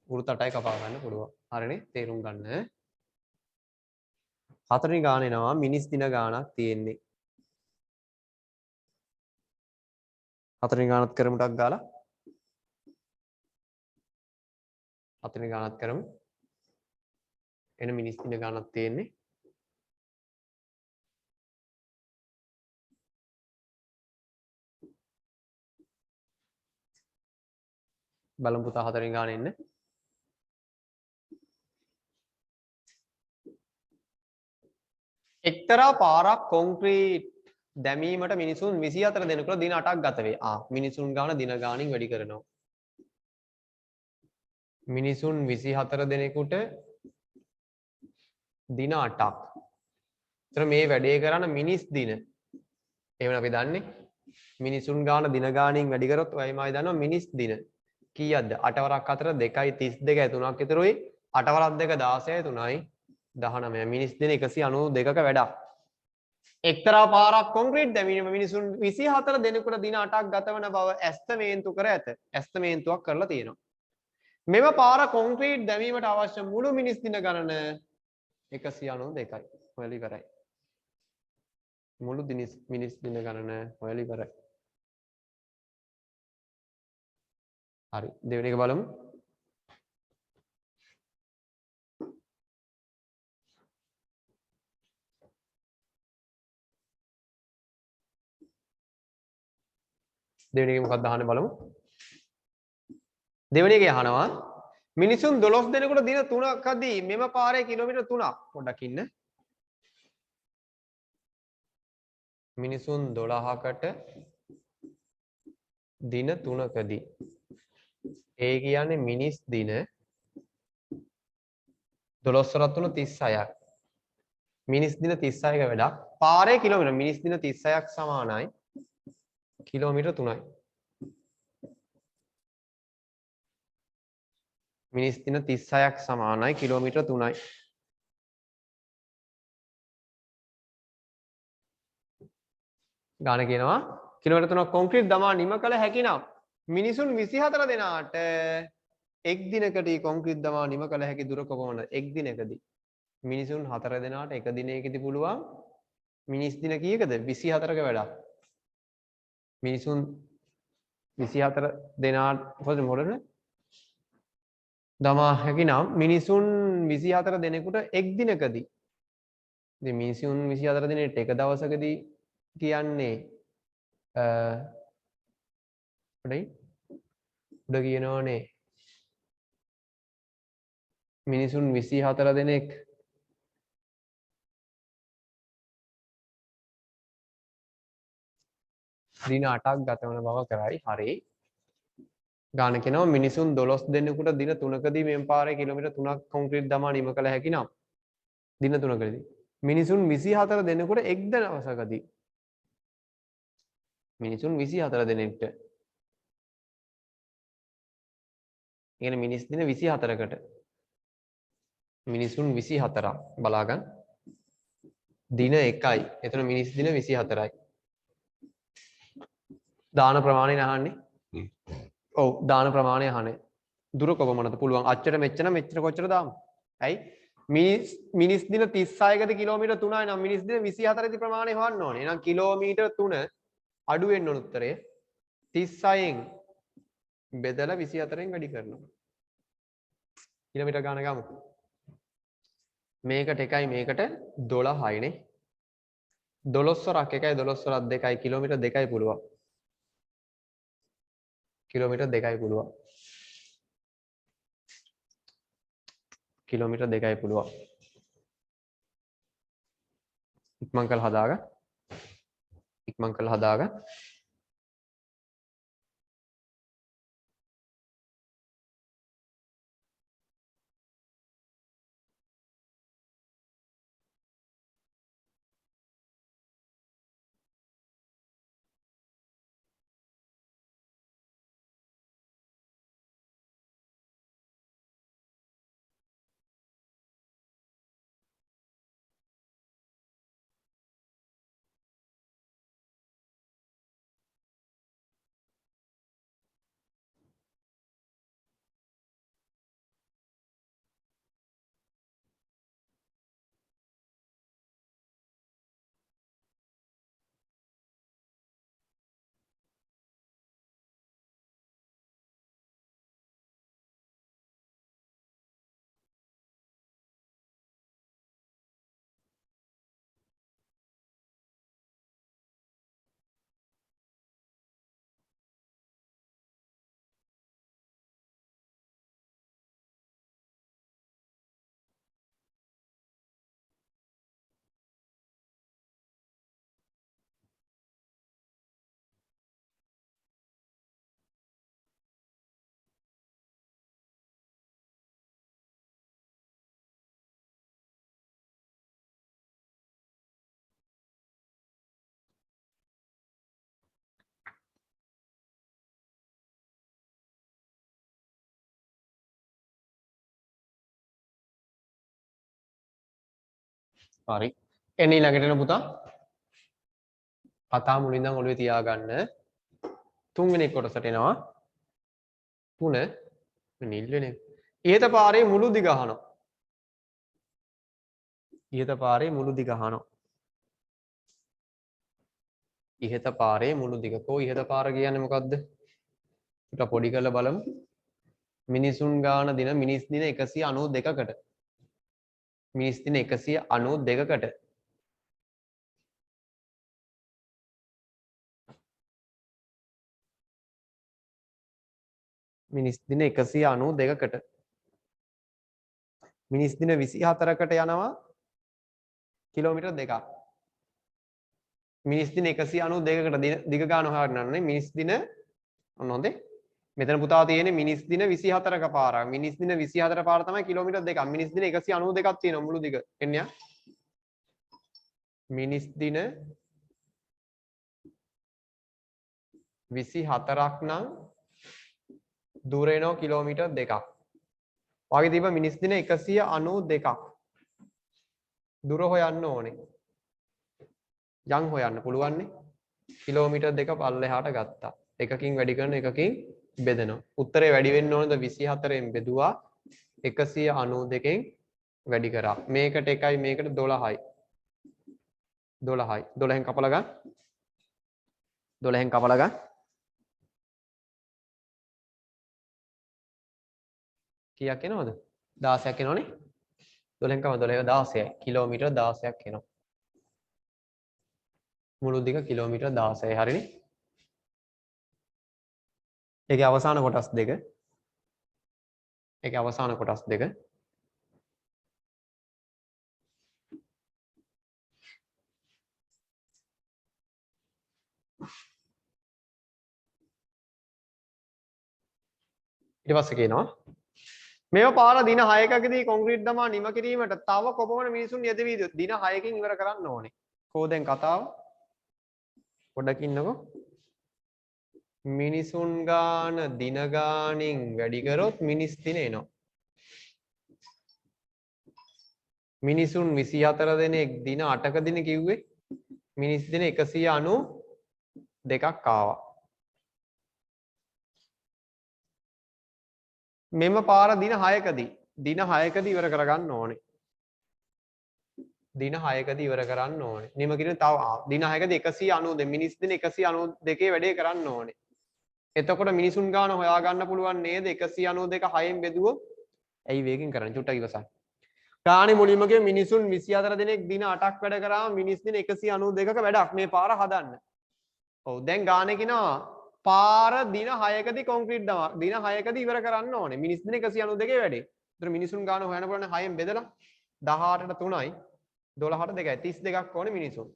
වෘත්ත 8යි කපා ගන්න පුළුවන්. හරිනේ? තේරුම් ගන්න. හතරවෙනි ගාන එනවා මිනිස් දින ගානක් තියෙන්නේ. හතරවෙනි ගානත් කරමු ටක් ගාලා. හතරවෙනි ගානත් කරමු. එන මිනිස් දින ගානක් තියෙන්නේ. බලමු පුතා හතරවෙනි ගාන එන්න. එක්තරා පාරක් කොන්ක්‍රීට් දැමීමට මිනිසුන් 24 දෙනෙකුට දින 8ක් ගත වේ. මිනිසුන් ගාන දින ගානින් වැඩි කරනවා. මිනිසුන් 24 දෙනෙකුට දින 8ක්. එතන මේ වැඩේ කරන මිනිස් දින. එහෙම අපි දන්නේ. මිනිසුන් ගාන දින ගානින් වැඩි කරොත් ඔයමයි දන්නවා මිනිස් දින. කීයක්ද? 8 වරක් 4 2යි 32යි 3ක් විතරුයි. 8 වරක් 2 16යි 3යි 19 මිනිස් දින 192ක වැඩක්. එක්තරා පාරක් කොන්ක්‍රීට් දැමීම මිනිසුන් 24 දෙනෙකුට දින 8ක් ගතවන බව ඇස්තමේන්තු කර ඇත. ඇස්තමේන්තුවක් කරලා තියෙනවා. මෙම පාර කොන්ක්‍රීට් දැමීමට අවශ්‍ය මුළු මිනිස් දින ගණන 192යි. හොයලා ඉවරයි. මුළු මිනිස් දින ගණන හොයලා ඉවරයි. හරි. දෙවෙනි එක බලමු. දෙවෙනි එක මොකක්ද අහන්නේ බලමු. දෙවෙනි එකේ අහනවා මිනිසුන් 12 දෙනෙකුට දින 3කදී මෙම පාරේ කිලෝමීටර් 3ක් පොඩ්ඩක් ඉන්න. මිනිසුන් 12කට දින 3කදී ඒ කියන්නේ මිනිස් දින 12 වරක් 3 36ක්. මිනිස් දින 36ක වැඩක්. පාරේ කිලෝමීටර් මිනිස් දින 36ක් සමානයි කිලෝමීටර් 3යි. මිනිස් දින 36ක් සමානයි කිලෝමීටර් 3යි. ගාන කියනවා කිලෝමීටර් 3ක් කොන්ක්‍රීට් දමා නිම කළ හැකි නම් මිනිසුන් 24 දෙනාට එක් දිනකදී කොන්ක්‍රීට් දමා නිම කළ හැකි දුර කොපමණද? එක් දිනකදී මිනිසුන් 4 දෙනාට එක දිනයකදී පුළුවන් මිනිස් දින කීයකද? 24ක වැඩක්. මිනිසුන් 24 දෙනාට මොකද දමා හැකි නම් මිනිසුන් 24 දෙනෙකුට එක් දිනකදී ඉතින් මිනිසුන් 24 දිනෙට එක දවසකදී කියන්නේ උඩ කියනවානේ මිනිසුන් 24 දෙනෙක් දින 8ක් ගත වන බව කරයි. හරි. ගාන කියනවා මිනිසුන් 12 දෙනෙකුට දින 3කදී මෙම් පාරේ කිලෝමීටර් 3ක් කොන්ක්‍රීට් දමා නිම කළ හැකි නම් දින 3කදී මිනිසුන් 24 දෙනෙකුට එක් දවසකදී මිනිසුන් 24 දෙනෙක්ට කියන්නේ මිනිස් දින 24කට මිනිසුන් 24ක් බලාගන්න දින 1යි. එතන මිනිස් දින 24යි. දාන ප්‍රමාණය නහන්නේ. ඔව් දාන ප්‍රමාණය අහන්නේ. දුර කොපමණද පුළුවන්? අච්චර මෙච්චර මෙච්චර කොච්චර දාමු? ඇයි? මිනිස් දින 36කද කිලෝමීටර් 3යි නම් මිනිස් දින 24ති ප්‍රමාණය හොයන්න ඕනේ. එහෙනම් කිලෝමීටර් 3 අඩු වෙන්න ඕන උත්තරේ 36න් බෙදලා 24න් වැඩි කරනවා. කිලෝමීටර් ගාන ගමු. මේකට එකයි මේකට 12යි නේ. 12 වරක් එකයි 12 වරක් දෙකයි කිලෝමීටර් 2යි පුළුවන්. කිලෝමීටර් 2යි පුළුවන්. කිලෝමීටර් 2යි පුළුවන්. ඉක්මන් කළ හදාගන්න. හරි. එන්න ඊළඟට එන පුතා. කතා මුලින් ඉඳන් ඔළුවේ තියාගන්න. තුන්වෙනි කොටසට එනවා. 3 නිල් වෙනේ. ඉහත පාරේ මුළු දිග අහනවා. ඉහත පාරේ මුළු දිග අහනවා. ඉහත පාරේ මුළු දිග. කො ඉහත පාර කියන්නේ මොකද්ද? ටික පොඩි කරලා බලමු. මිනිසුන් ගාන දින මිනිස් දින 192කට. මිනිස් දින 192කට. මිනිස් දින 192කට. මිනිස් දින 24කට යනවා කිලෝමීටර් 2ක්. මිනිස් දින 192කට දිග ගාන හොයන්නන්නේ මිනිස් දින ඔන්න හොඳේ. මෙතන පුතා තියෙන්නේ මිනිස් දින 24ක පාරක්. මිනිස් දින 24 පාර තමයි කිලෝමීටර් 2ක්. මිනිස් දින 192ක් තියෙනවා මුළු දිග. එන්නේ මිනිස් දින 24ක් නම් දුර එනවා කිලෝමීටර් 2ක්. වාගේ තිබ්බ මිනිස් දින 192ක්. දුර හොයන්න ඕනේ. යන් හොයන්න පුළුවන් නේ. කිලෝමීටර් 2 පල්ලෙහාට ගත්තා. එකකින් වැඩි කරන එකකින් බෙදනවා. උත්තරේ වැඩි වෙන්න ඕනද 24න් බෙදුවා 192කින් වැඩි කරා. මේකට 1යි මේකට 12යි. 12යි. 12න් කපලා ගන්න. 12න් කපලා ගන්න. කීයක් එනවද? 16ක් එනවනේ. 12න් කම 12 16යි. කිලෝමීටර් 16ක් එනවා. මුළු දිග කිලෝමීටර් 16යි. හරිනේ. ඒකේ අවසාන කොටස් දෙක. ඒකේ අවසාන කොටස් දෙක. ඊට පස්සේ කියනවා මේව පාර දින 6කකදී කොන්ක්‍රීට් දමා නිම කිරීමට තව කොපමණ මිනිසුන් යෙදවීද? දින 6කින් ඉවර කරන්න ඕනේ. කොහො දැන් කතාව? පොඩ්ඩක් ඉන්නකෝ. මිනිසුන් ගාන දින ගානින් වැඩි කරොත් මිනිස් දින එනවා. මිනිසුන් 24 දෙනෙක් දින 8ක දින කිව්වේ මිනිස් දින 192ක් ආවා. මෙම පාර දින 6කදී ඉවර කරගන්න ඕනේ. දින 6කදී ඉවර කරන්න ඕනේ. නිම කිරීම තව දින 6කදී 192 මිනිස් දින 192 වැඩේ කරන්න ඕනේ. එතකොට මිනිසුන් ගාන හොයා ගන්න පුළුවන් නේද 192 6න් බෙදුවොත්? ඇයි වේගෙන් කරන්නේ? චුට්ටක් ඉවසන්න. ගානේ මුලින්ම කිය මිනිසුන් 24 දෙනෙක් දින 8ක් වැඩ කරාම මිනිස් දින 192ක වැඩක් මේ පාර හදන්න. ඔව් දැන් ගානේ කියනවා පාර දින 6කදී කොන්ක්‍රීට් දමා දින 6කදී ඉවර කරන්න ඕනේ. මිනිස් දින 192 වැඩේ. ඒතර මිනිසුන් ගාන හොයන්න පුළුවන් 6න් බෙදලා 18ට 3යි 12ට 2යි 32ක් ඕනේ මිනිසුන්.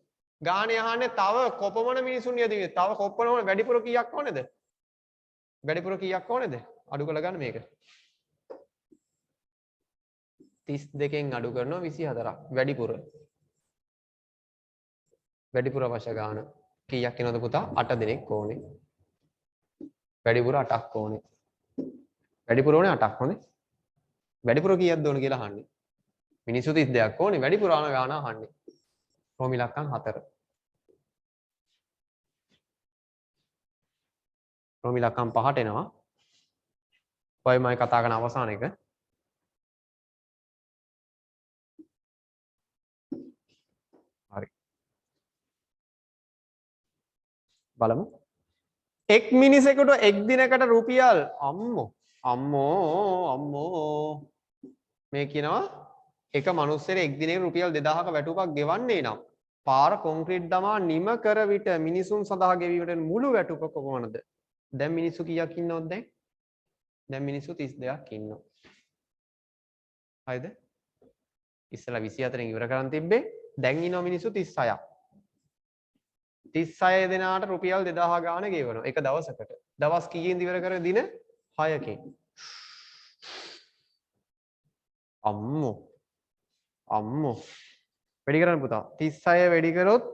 ගානේ අහන්නේ තව කොපමණ මිනිසුන් යදීද? තව කොපමණ වැඩිපුර කීයක් ඕනේද? වැඩිපුර කීයක් ඕනේද? අඩු කරලා ගන්න මේක. 32න් අඩු කරනවා 24ක්. වැඩිපුර අවශ්‍ය ගාන කීයක් එනවද පුතා? 8 දෙනෙක් ඕනේ. වැඩිපුර 8ක් ඕනේ. වැඩිපුර ඕනේ 8ක් හොඳේ. වැඩිපුර කීයක්ද ඕනේ කියලා අහන්නේ. මිනිස්සු 32ක් ඕනේ වැඩිපුර ආන ගාන අහන්නේ. රෝමි ලක්කම් 4. රෝමි ලක්කම් 5ට එනවා. ඔය මම කතා කරන අවසාන එක. හරි. බලමු. එක් මිනිසෙකුට එක් දිනකට රුපියල් අම්මෝ මේ කියනවා එක මිනිස්සෙට එක් දිනයක රුපියල් 2000ක වැටුපක් ගෙවන්නේ නම් පාර කොන්ක්‍රීට් දමා නිම කර විට මිනිසුන් සඳහා ගෙවීමට මුළු වැටුප කොපමණද? දැන් මිනිස්සු කීයක් ඉන්නවද දැන්? දැන් මිනිස්සු 32ක් ඉන්නවා. හරිද? ඉස්සලා 24න් ඉවර කරන් තිබ්බේ. දැන් ඉන්නවා මිනිස්සු 36ක්. 36 දෙනාට රුපියල් 2000 ගාන ගෙවනවා එක දවසකට. දවස් කීයෙන් ඉවර කර දින 6කින්. අම්මෝ වැඩි කරන්න පුතා 36 වැඩි කරොත්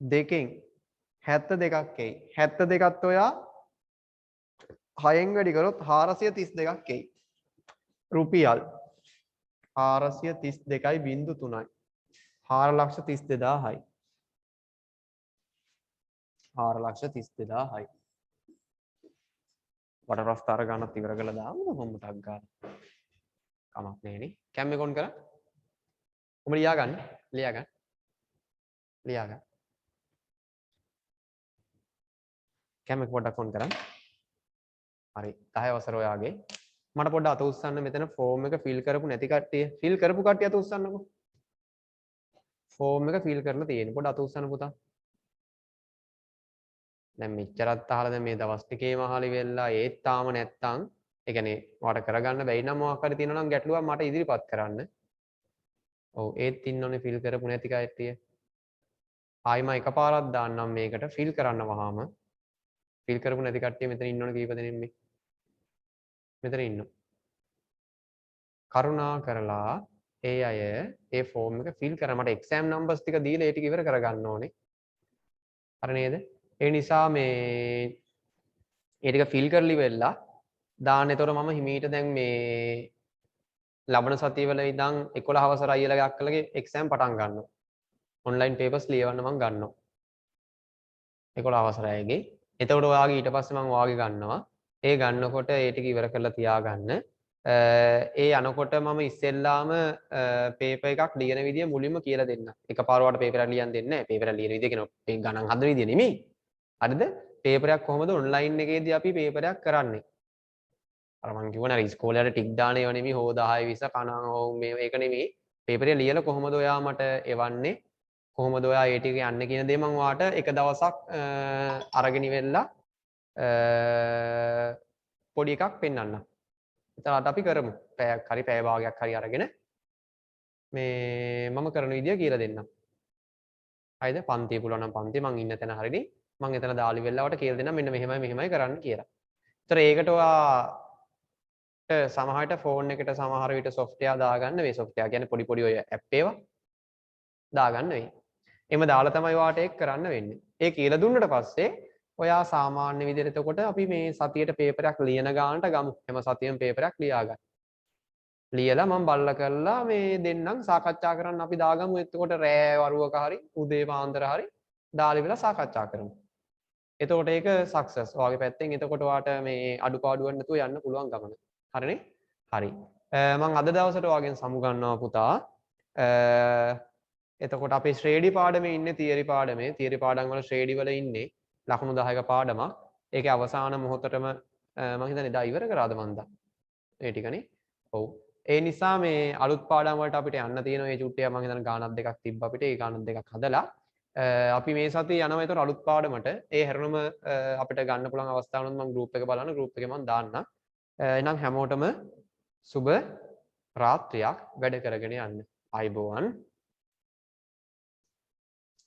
දෙකෙන් 72ක් එයි 72ත් ඔයා 6න් වැඩි කරොත් 432ක් එයි රුපියල් 432.3යි 4,32,000යි. 4,32,000යි. වටර් රස්ථාර ගානක් ඉවර කළා දාමු කොහොමද ටක් ගාලා. කමක් නෑනේ. කැම් එක ඔන් කරා. ඔබ ලියා ගන්න. ලියා ගන්න. ලියා ගන්න. කැම් එක පොඩ්ඩක් ඔන් කරන්න. හරි. 10 වසර ඔයාගේ. මට පොඩ්ඩක් අත උස්සන්න මෙතන ෆෝම් එක ෆිල් කරපු නැති කට්ටිය. ෆිල් කරපු කට්ටිය අත උස්සන්නකෝ. ෆෝම් එක ෆිල් කරලා තියෙන. පොඩ්ඩක් අත උස්සන්න පුතා. දැන් මෙච්චරත් අහලා දැන් මේ දවස් ටිකේ මහලි වෙලා ඒත් තාම නැත්තම් ඒ කියන්නේ වට කරගන්න බැයි නම් මොකක් හරි තියෙනවා නම් ගැටලුවක් මට ඉදිරිපත් කරන්න. ඔව් ඒත් ඉන්නෝනේ ෆිල් කරපු නැති කට්ටිය. ආයිම එකපාරක් දාන්නම් මේකට ෆිල් කරන්න වහාම. ෆිල් කරපු නැති කට්ටිය මෙතන ඉන්නෝනේ කීප දෙනෙක් මේ. මෙතන ඉන්නෝ. කරුණා කරලා ඒ අය ඒ ෆෝම් එක ෆිල් කරා මට එක්සෑම් නම්බර්ස් ටික දීලා ඒ ටික ඉවර කරගන්න ඕනේ. හරි නේද? ඒ නිසා මේ ඒ ටික ෆිල් කරලි වෙලා දාන්න. එතකොට මම හිමීට දැන් මේ ලබන සතියවල ඉඳන් 11 වසර අයියලගේ අක්කලගේ එක්සෑම් පටන් ගන්නවා. ඔන්ලයින් පේපර්ස් ලියවන්න මම ගන්නවා. 11 වසර අයගේ. එතකොට ඔයාගේ ඊට පස්සේ මම ඔයාගේ ගන්නවා. ඒ ගන්නකොට ඒ ටික ඉවර කරලා තියාගන්න. ඒ යනකොට මම ඉස්සෙල්ලාම පේපර් එකක් ලියන විදිය මුලින්ම කියලා දෙන්න. එකපාරවට පේපර් එක ලියන්න දෙන්නේ නැහැ. පේපර් එක ලියන විදිය කියන ගණන් හදන විදිය නෙමෙයි. හරිද? පේපර් එකක් කොහොමද ඔන්ලයින් එකේදී අපි පේපර් එකක් කරන්නේ? අර මං කිව්වනේ අර ඉස්කෝලේ වල ටික් දාන ඒවා නෙමෙයි හෝ 10 20 කණන් හෝ මේ ඒක නෙමෙයි. පේපර් එක ලියලා කොහොමද ඔයා මට එවන්නේ? කොහොමද ඔයා ඒ ටික යන්නේ කියන දේ මම ඔයාට එක දවසක් අරගෙන ඉවෙලා පොඩි එකක් පෙන්වන්නම්. එතනට අපි කරමු. පැයක් හරි පැය භාගයක් හරි අරගෙන මේ මම කරන විදිය කියලා දෙන්නම්. හරිද? පන්තිය පුළුවන් නම් පන්තිය මං ඉන්න තැන හරිනේ. මං එතන දාලි වෙලාවට කියලා දෙන්නම් මෙන්න මෙහෙමයි කරන්න කියලා. ඒතර ඒකට ඔයා සමහරට ෆෝන් එකට සමහර විට සොෆ්ට්වෙයාර් දාගන්න මේ සොෆ්ට්වෙයාර් කියන්නේ පොඩි පොඩි ඔය ඇප් ඒවා දාගන්න වෙයි. එහෙම දාලා තමයි ඔයාට ඒක කරන්න වෙන්නේ. ඒ කියලා දුන්නට පස්සේ ඔයා සාමාන්‍ය විදිහට එතකොට අපි මේ සතියට පේපරයක් ලියන ගානට ගමු. හැම සතියෙම පේපරයක් ලියා ගන්න. ලියලා මම බල්ලා කරලා මේ දෙන්නම් සාකච්ඡා කරන්න අපි දාගමු. එතකොට රෑ වරුවක හරි උදේ පාන්දර හරි දාලි වෙලා සාකච්ඡා කරමු. එතකොට ඒක සක්සස්. ඔයාගේ පැත්තෙන් එතකොට ඔයාට මේ අඩුපාඩුවක් නැතුව යන්න පුළුවන් ගමන. හරිනේ? හරි. මම අද දවසට ඔයාගෙන් සමු ගන්නවා පුතා. එතකොට අපේ ශ්‍රේණි පාඩමේ ඉන්නේ තියරි පාඩමේ. තියරි පාඩම් වල ශ්‍රේණි වල ඉන්නේ ලකුණු 10ක පාඩමක්. ඒකේ අවසාන මොහොතටම මම හිතන්නේ දා ඉවර කරාද මන්දා. ඒ ටිකනේ. ඔව්. ඒ නිසා මේ අලුත් පාඩම් වලට අපිට යන්න තියෙන මේ චුට්ටිය මම හිතන ගානක් දෙකක් තිබ්බ අපිට. ඒ ගානක් දෙකක් හදලා අපි මේ සතියේ යනවා ඒතර අලුත් පාඩමට. ඒ හැරුණම අපිට ගන්න පුළුවන් අවස්ථාවනොත් මම ගෲප් එක බලන්න ගෲප් එකේ මම දාන්නම්. එහෙනම් හැමෝටම සුබ රාත්‍රියක් වැඩ කරගෙන යන්න. ආයිබෝවන්.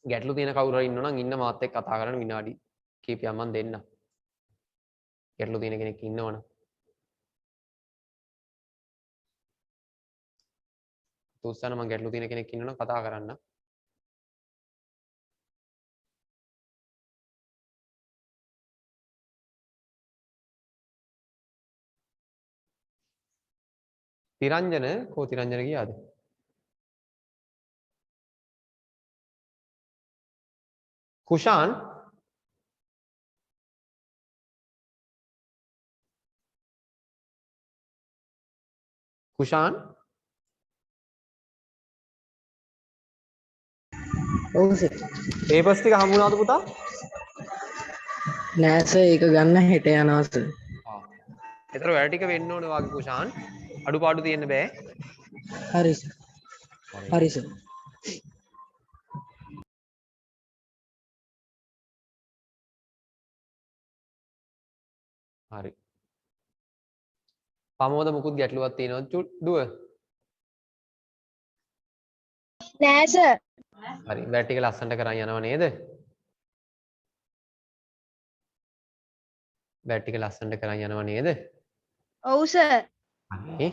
ගැටලු තියෙන කවුරු හරි ඉන්නවනම් ඉන්න මාත් එක්ක කතා කරන්න විනාඩි කීපයක් මම දෙන්නම්. ගැටලු තියෙන කෙනෙක් ඉන්නවනම්. තුස්සන මම ගැටලු තියෙන කෙනෙක් ඉන්නවනම් කතා කරන්න. තිරංජන කෝ තිරංජන ගියාද? කුෂාන් කුෂාන් ඔව් සර්. පේපර්ස් ටික හම්බුණාද පුතා? නෑ සර් ඒක ගන්න හෙට යනවා සර්. ඒතර වැඩ ටික වෙන්න ඕනේ වාගේ කුෂාන්. අඩුපාඩු තියෙන්න බෑ. හරි සර්. හරි සර්. හරි. පමෝද මුකුත් ගැටලුවක් තියෙනවද දුව? නෑ සර්. හරි. වැඩ ටික ලස්සනට කරන් යනව නේද? වැඩ ටික ලස්සනට කරන් යනව නේද? ඔව් සර්. හරි.